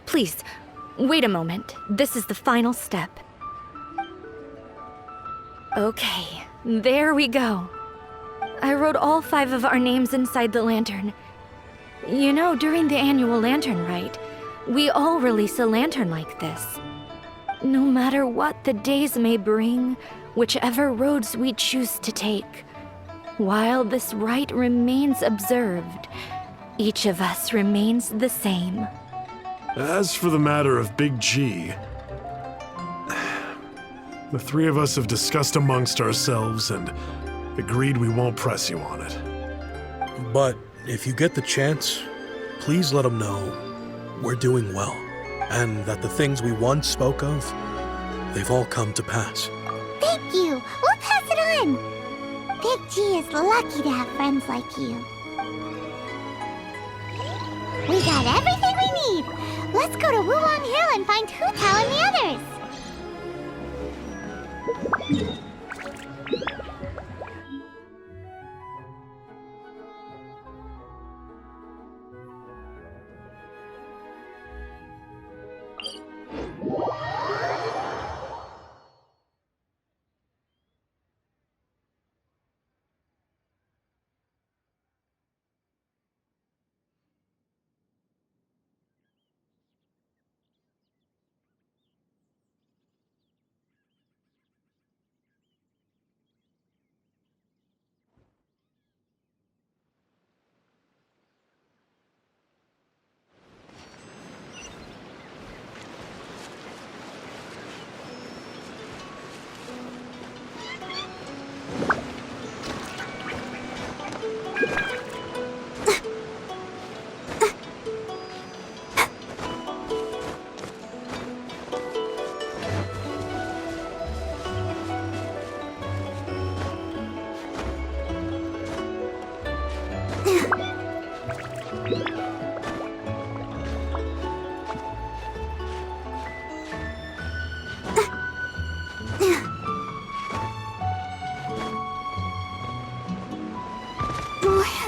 Please, wait a moment. This is the final step. Okay, there we go. I wrote all 5 of our names inside the lantern. You know, during the annual lantern rite, we all release a lantern like this. No matter what the days may bring, whichever roads we choose to take, while this rite remains observed, each of us remains the same. As for the matter of Big G, the 3 of us have discussed amongst ourselves and agreed we won't press you on it. But if you get the chance, please let him know we're doing well, and that the things we once spoke of, they've all come to pass. Thank you. We'll pass it on. Big G is lucky to have friends like you. We got everything we need. Let's go to Wulong Hill and find Hu Tao and the others.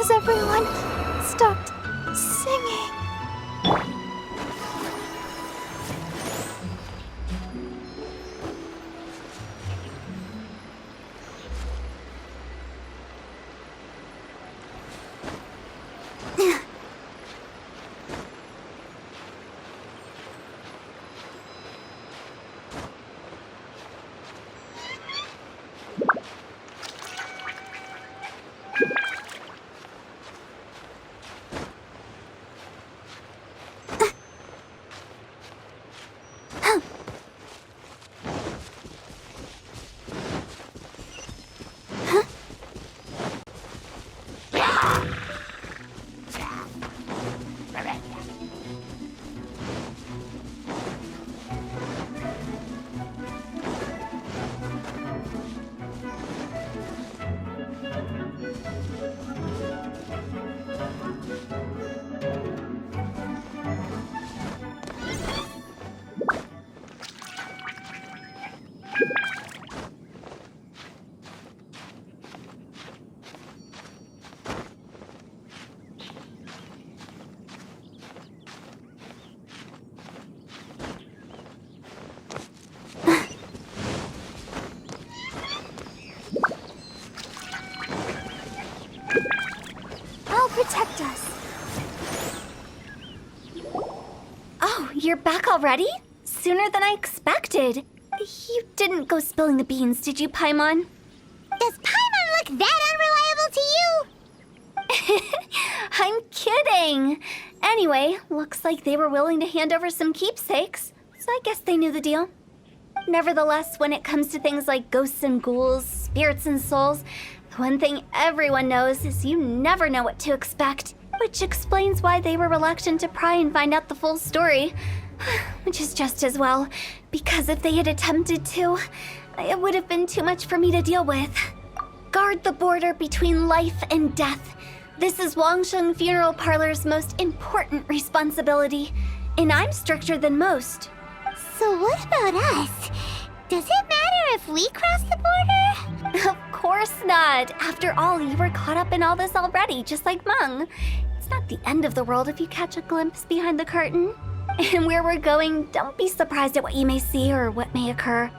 Has everyone stopped singing? Protect us. Oh, you're back already? Sooner than I expected. You didn't go spilling the beans, did you, Paimon? Does Paimon look that unreliable to you? I'm kidding. Anyway, looks like they were willing to hand over some keepsakes, so I guess they knew the deal. Nevertheless, when it comes to things like ghosts and ghouls, spirits and souls, the one thing everyone knows is you never know what to expect, which explains why they were reluctant to pry and find out the full story. Which is just as well, because if they had attempted to, it would have been too much for me to deal with. Guard the border between life and death. This is Wangsheng Funeral Parlor's most important responsibility, and I'm stricter than most. So what about us? Does it matter if we cross the border? Of course not. After all, you were caught up in all this already, just like Meng. It's It's not the end of the world if you catch a glimpse behind the curtain. And where we're going, don't be surprised at what you may see or what may occur.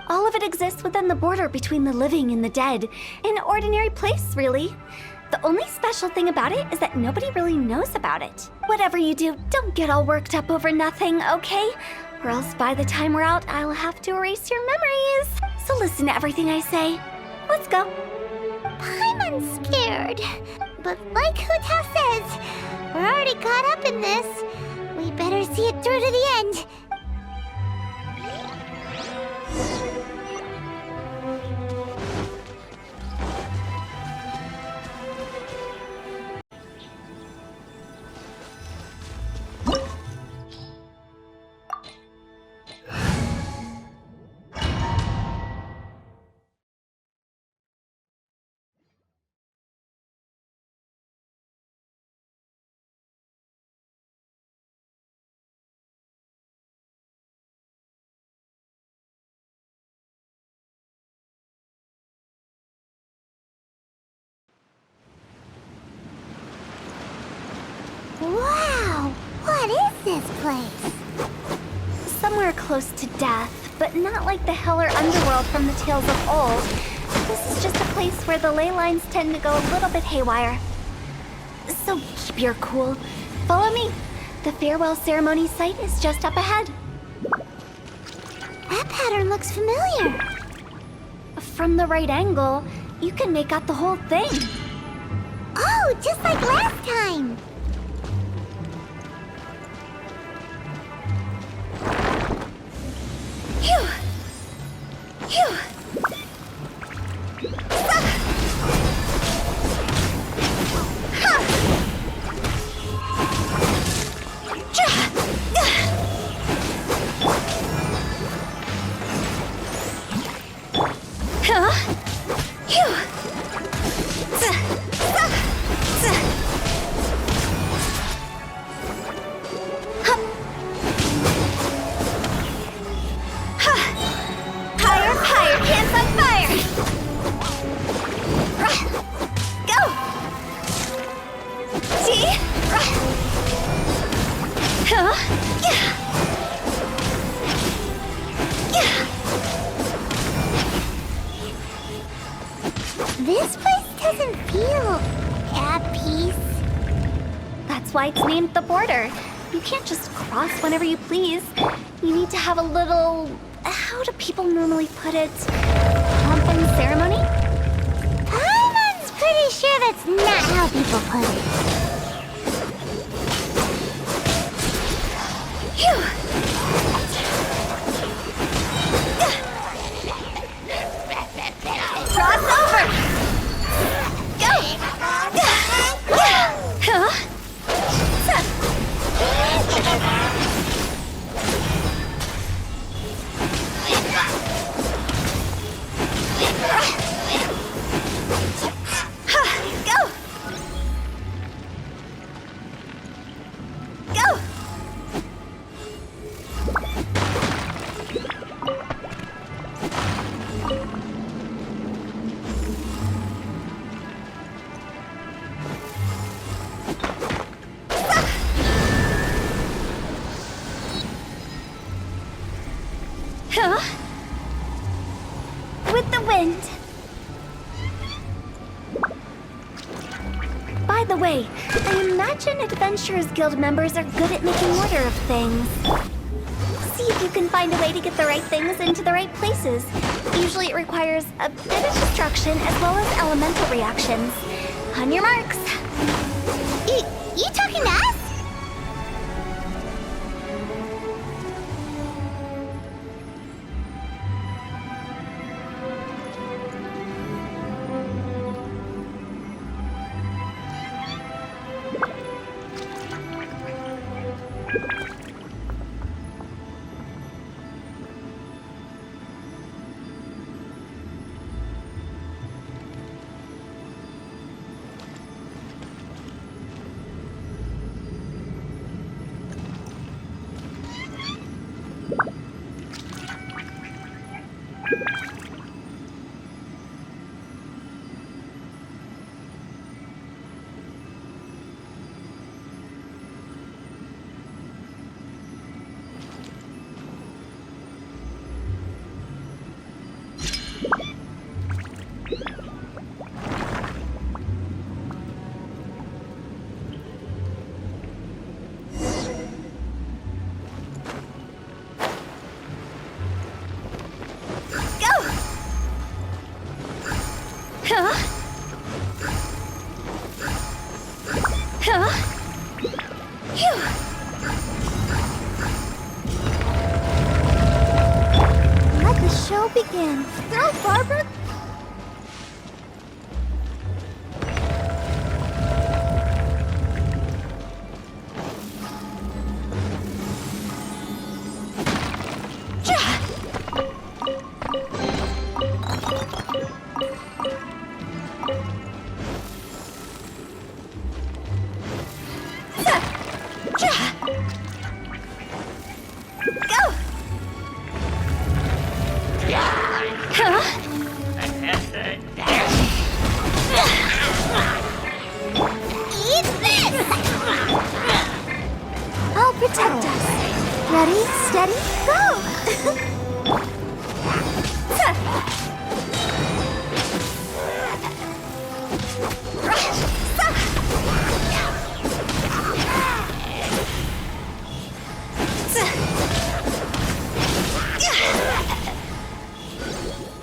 All of it exists within the border between the living and the dead. An ordinary place, really. The only special thing about it is that nobody really knows about it. Whatever you do, don't get all worked up over nothing, okay? Or else by the time we're out, I'll have to erase your memories. So listen to everything I say. Let's go. Paimon's scared. But like Huta says, we're already caught up in this. We better see it through to the end. Wow! What is this place? Somewhere close to death, but not like the hell or underworld from the tales of old. This is just a place where the ley lines tend to go a little bit haywire. So keep your cool. Follow me. The farewell ceremony site is just up ahead. That pattern looks familiar. From the right angle, you can make out the whole thing. Oh, just like last time. Phew! Phew! This place doesn't feel at peace. That's why it's named the border. You can't just cross whenever you please. You need to have a little... how do people normally put it? Pomp and ceremony? Paimon's pretty sure that's not how people put it. Phew! Cross over! Go! Huh? Go! Go! Huh? With the wind. By the way, I imagine Adventurers Guild members are good at making order of things. See if you can find a way to get the right things into the right places. Usually it requires a bit of destruction as well as elemental reactions. On your marks. You talking to us? Let the show begin. Go, Barbara! I'll protect us. Ready, steady, go!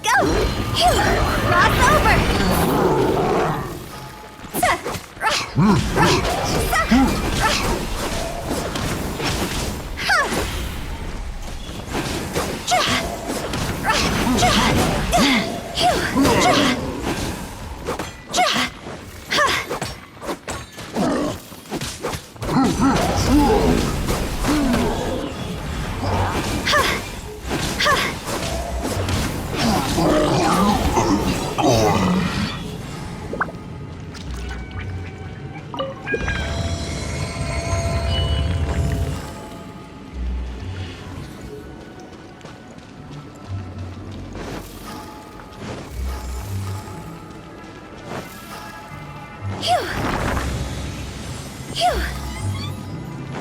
Go! Cross over!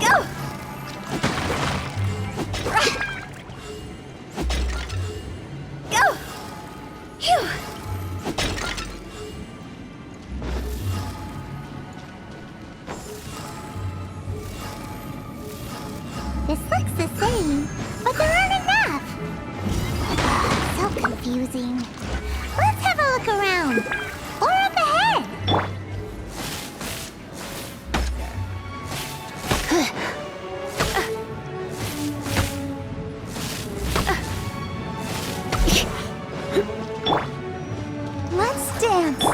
Go! Go! Phew! This looks the same, but there aren't enough. So confusing. Let's have a look around. Or up ahead. Let's dance.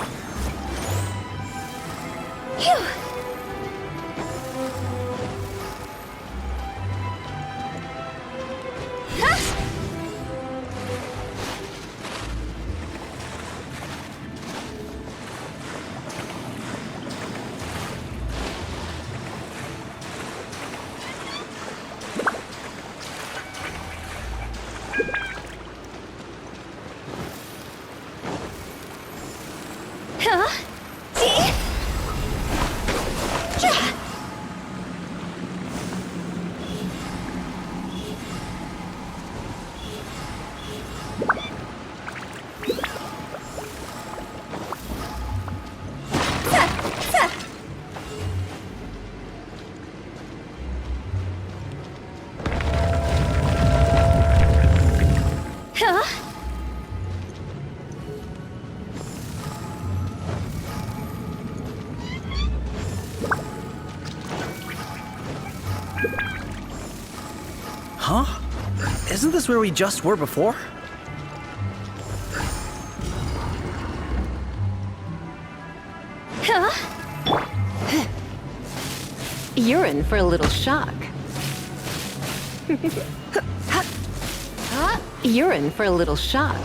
Phew! Huh? See? Huh? Huh? Isn't this where we just were before? Huh? You're in for a little shock. You're in for a little shock.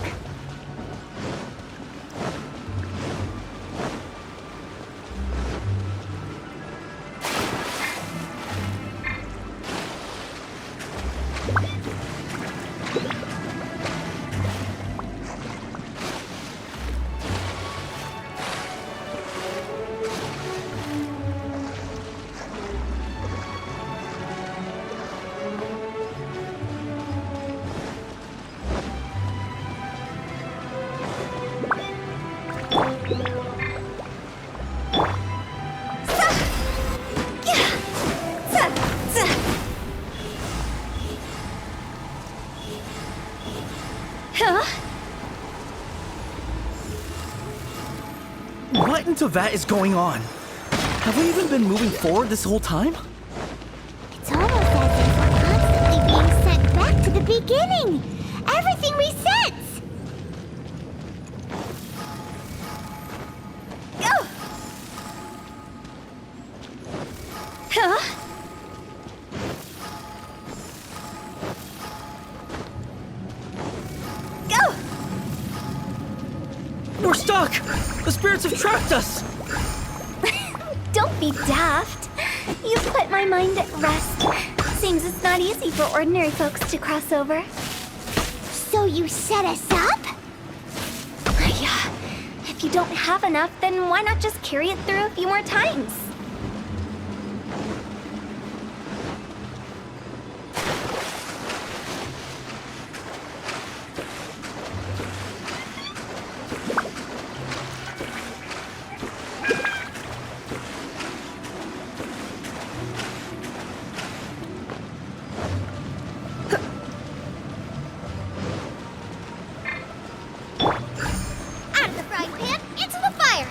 Huh? What into that is going on? Have we even been moving forward this whole time? It's almost stuck! The spirits have trapped us! Don't be daft. You've put my mind at rest. Seems it's not easy for ordinary folks to cross over. So you set us up? Yeah. If you don't have enough, then why not just carry it through a few more times? Out of the frying pan, into the fire!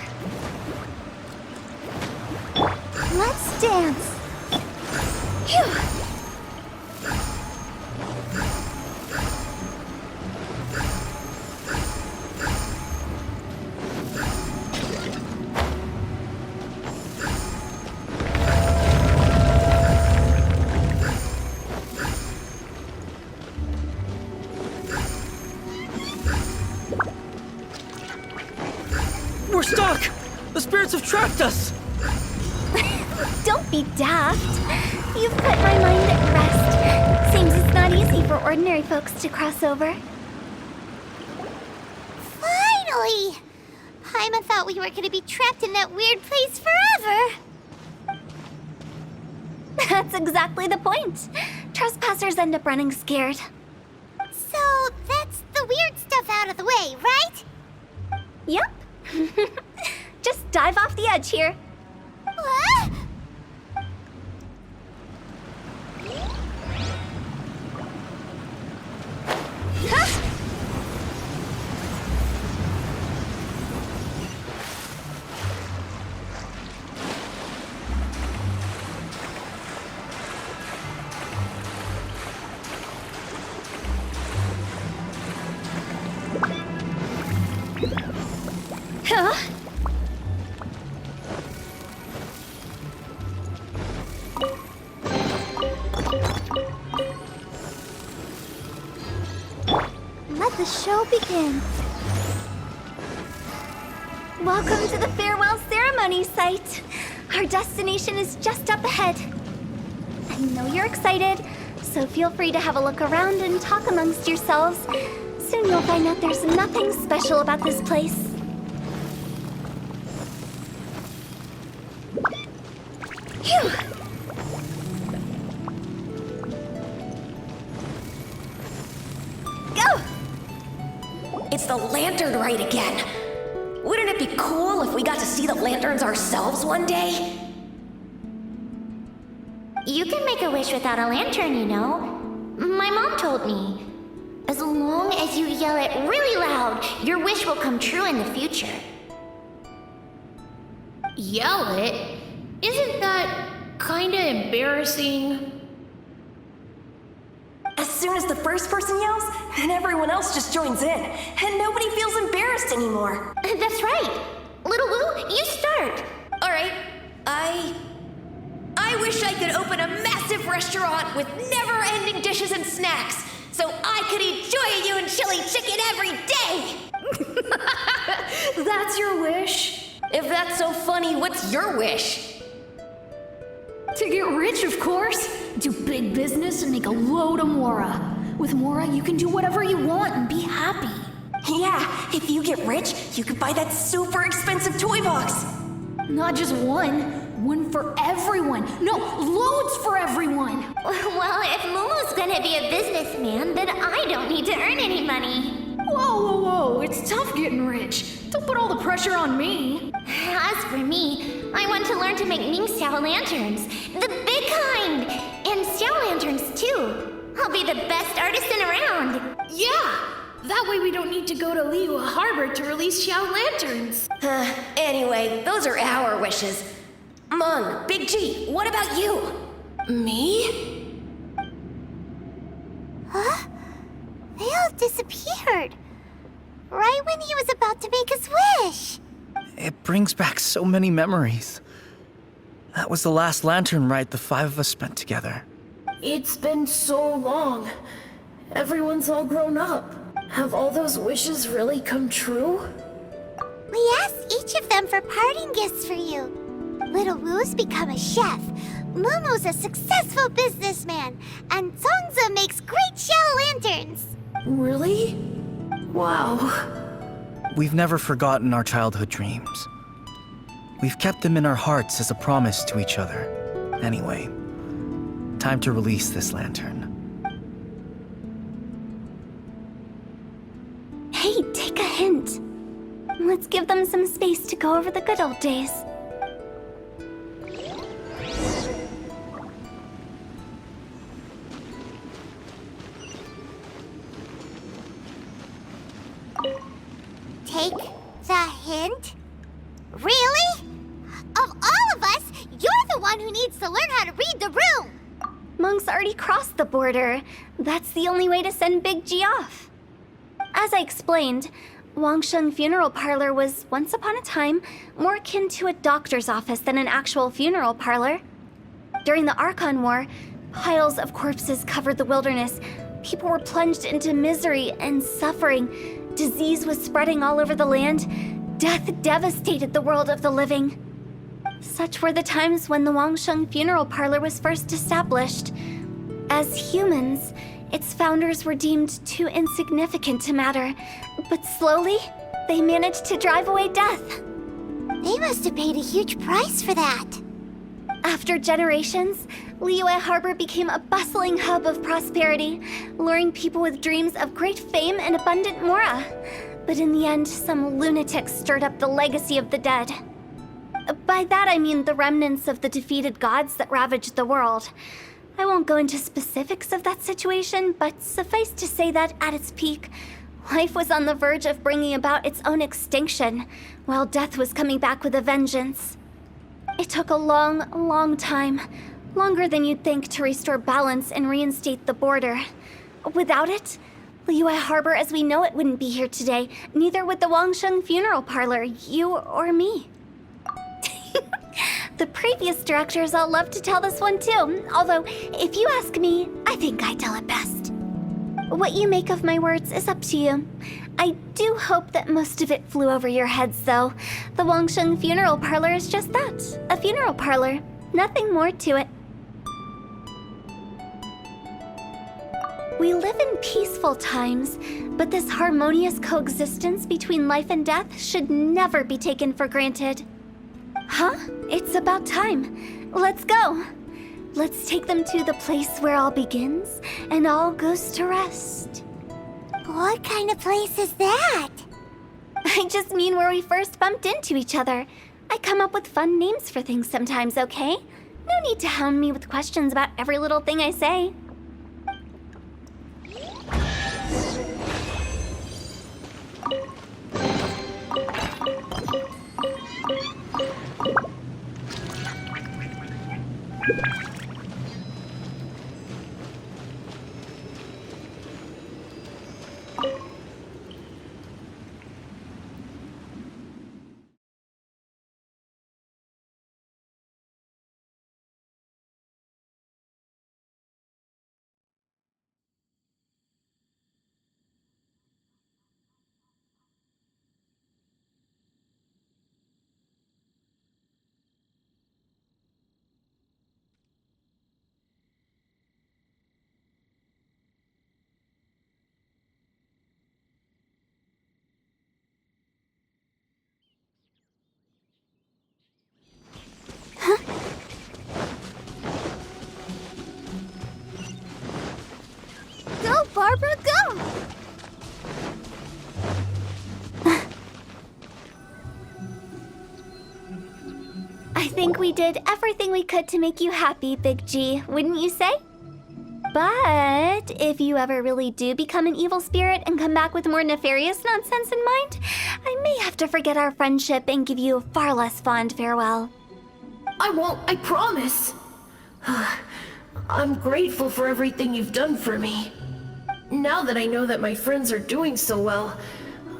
Let's dance. Phew. We're stuck! The spirits have trapped us! Don't be daft. You've put my mind at rest. Seems it's not easy for ordinary folks to cross over. Finally! Paimon thought we were gonna be trapped in that weird place forever. That's exactly the point. Trespassers end up running scared. So that's the weird stuff out of the way, right? Yep. Just dive off the edge here. What? Huh? Let the show begin. Welcome to the farewell ceremony site. Our destination is just up ahead. I know you're excited, so feel free to have a look around and talk amongst yourselves. Soon you'll find out there's nothing special about this place. Phew! Go! It's the lantern rite again. Wouldn't it be cool if we got to see the lanterns ourselves one day? You can make a wish without a lantern, you know. My mom told me. As long as you yell it really loud, your wish will come true in the future. Yell it? Isn't that kinda embarrassing? As soon as the first person yells, then everyone else just joins in, and nobody feels embarrassed anymore. That's right. Little Lou, you start. All right, I wish I could open a massive restaurant with never-ending dishes and snacks, so I could eat joy and chili chicken every day! That's your wish? If that's so funny, what's your wish? To get rich, of course. Do big business and make a load of Mora. With Mora, you can do whatever you want and be happy. Yeah, if you get rich, you could buy that super expensive toy box. Not just one. One for everyone. No, loads for everyone. Well, if Momo's gonna be a businessman, then I don't need to earn any money. Whoa. It's tough getting rich. Don't put all the pressure on me. As for me, I want to learn to make Ming Xiao lanterns. The big kind! And Xiao lanterns, too. I'll be the best artisan around. Yeah, that way we don't need to go to Liyue Harbor to release Xiao lanterns. Anyway, those are our wishes. Mung, Big G, what about you? Me? Huh? They all disappeared. Right when he was about to make his wish. It brings back so many memories. That was the last lantern ride the five of us spent together. It's been so long. Everyone's all grown up. Have all those wishes really come true? We asked each of them for parting gifts for you. Little Wu's become a chef, Momo's a successful businessman, and Zongza makes great shell lanterns. Really? Wow. We've never forgotten our childhood dreams. We've kept them in our hearts as a promise to each other. Anyway, time to release this lantern. Hey, take a hint. Let's give them some space to go over the good old days. Take the hint? Really? Of all of us, you're the one who needs to learn how to read the room! Monk's already crossed the border. That's the only way to send Big G off. As I explained, Wangsheng Funeral Parlor was, once upon a time, more akin to a doctor's office than an actual funeral parlor. During the Archon War, piles of corpses covered the wilderness. People were plunged into misery and suffering. Disease was spreading all over the land. Death devastated the world of the living. Such were the times when the Wangsheng Funeral Parlor was first established. As humans, its founders were deemed too insignificant to matter, but slowly, they managed to drive away death. They must have paid a huge price for that. After generations, Liyue Harbor became a bustling hub of prosperity, luring people with dreams of great fame and abundant mora. But in the end, some lunatics stirred up the legacy of the dead. By that I mean the remnants of the defeated gods that ravaged the world. I won't go into specifics of that situation, but suffice to say that at its peak, life was on the verge of bringing about its own extinction, while death was coming back with a vengeance. It took a long, long time, longer than you'd think, to restore balance and reinstate the border. Without it, Liyue Harbor as we know it wouldn't be here today, neither would the Wangsheng Funeral Parlor, you or me. The previous directors all love to tell this one too, although, if you ask me, I think I tell it best. What you make of my words is up to you. I do hope that most of it flew over your heads, though. The Wangsheng Funeral Parlor is just that, a funeral parlor. Nothing more to it. We live in peaceful times, but this harmonious coexistence between life and death should never be taken for granted. Huh? It's about time. Let's go. Let's take them to the place where all begins and all goes to rest. What kind of place is that? I just mean where we first bumped into each other. I come up with fun names for things sometimes, okay? No need to hound me with questions about every little thing I say. Go, Barbara, go! I think we did everything we could to make you happy, Big G, wouldn't you say? But if you ever really do become an evil spirit and come back with more nefarious nonsense in mind, I may have to forget our friendship and give you a far less fond farewell. I won't, I promise. I'm grateful for everything you've done for me. Now that I know that my friends are doing so well,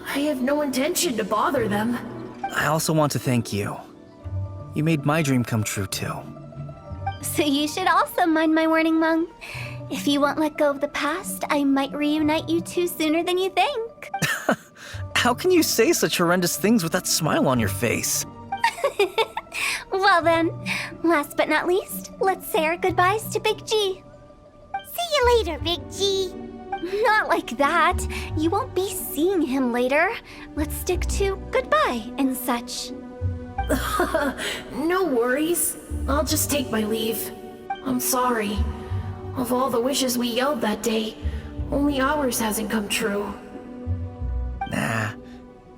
I have no intention to bother them. I also want to thank you. You made my dream come true too. So you should also mind my warning, Mung. If you won't let go of the past, I might reunite you two sooner than you think. How can you say such horrendous things with that smile on your face? Well then, last but not least, let's say our goodbyes to Big G. See you later, Big G. Not like that. You won't be seeing him later. Let's stick to goodbye and such. No worries. I'll just take my leave. I'm sorry. Of all the wishes we yelled that day, only ours hasn't come true. Nah,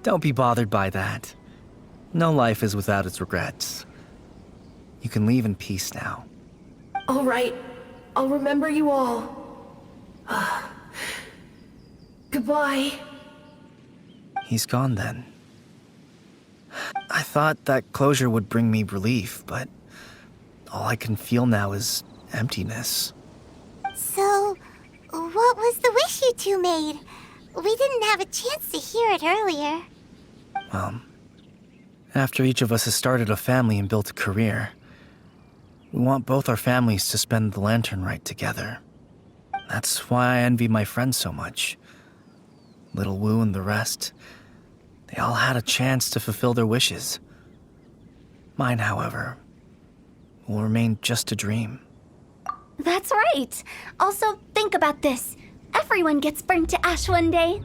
don't be bothered by that. No life is without its regrets. You can leave in peace now. All right. I'll remember you all. Goodbye. He's gone then. I thought that closure would bring me relief, but all I can feel now is emptiness. So, what was the wish you two made? We didn't have a chance to hear it earlier. Well, after each of us has started a family and built a career, we want both our families to spend the Lantern Rite together. That's why I envy my friends so much. Little Wu and the rest, they all had a chance to fulfill their wishes. Mine, however, will remain just a dream. That's right. Also, think about this. Everyone gets burnt to ash one day.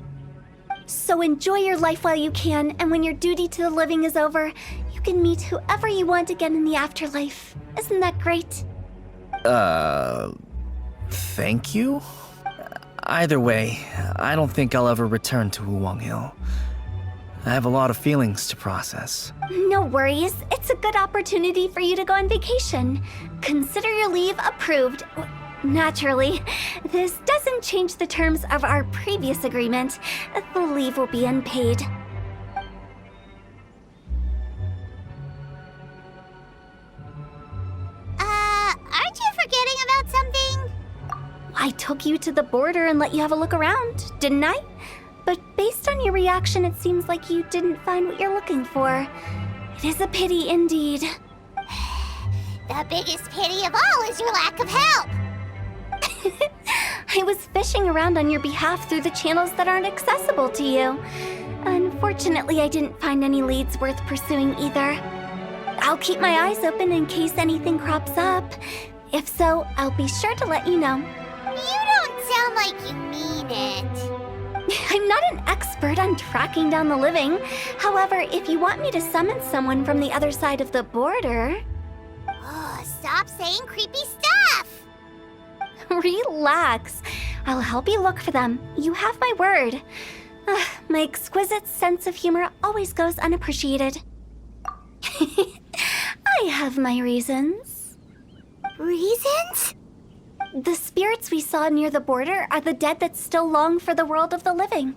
So enjoy your life while you can, and when your duty to the living is over, you can meet whoever you want again in the afterlife. Isn't that great? Thank you? Either way, I don't think I'll ever return to Wuwang Hill. I have a lot of feelings to process. No worries. It's a good opportunity for you to go on vacation. Consider your leave approved. Naturally, this doesn't change the terms of our previous agreement. The leave will be unpaid. Aren't you forgetting about something? I took you to the border and let you have a look around, didn't I? But based on your reaction, it seems like you didn't find what you're looking for. It is a pity indeed. The biggest pity of all is your lack of help. I was fishing around on your behalf through the channels that aren't accessible to you. Unfortunately, I didn't find any leads worth pursuing either. I'll keep my eyes open in case anything crops up. If so, I'll be sure to let you know. You don't sound like you mean it. I'm not an expert on tracking down the living. However, if you want me to summon someone from the other side of the border... Oh, stop saying creepy stuff! Relax. I'll help you look for them. You have my word. My exquisite sense of humor always goes unappreciated. I have my reasons. Reasons? The spirits we saw near the border are the dead that still long for the world of the living.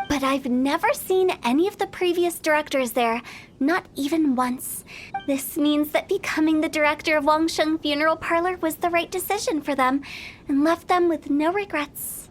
But I've never seen any of the previous directors there, not even once. This means that becoming the director of Wangsheng Funeral Parlor was the right decision for them, and left them with no regrets.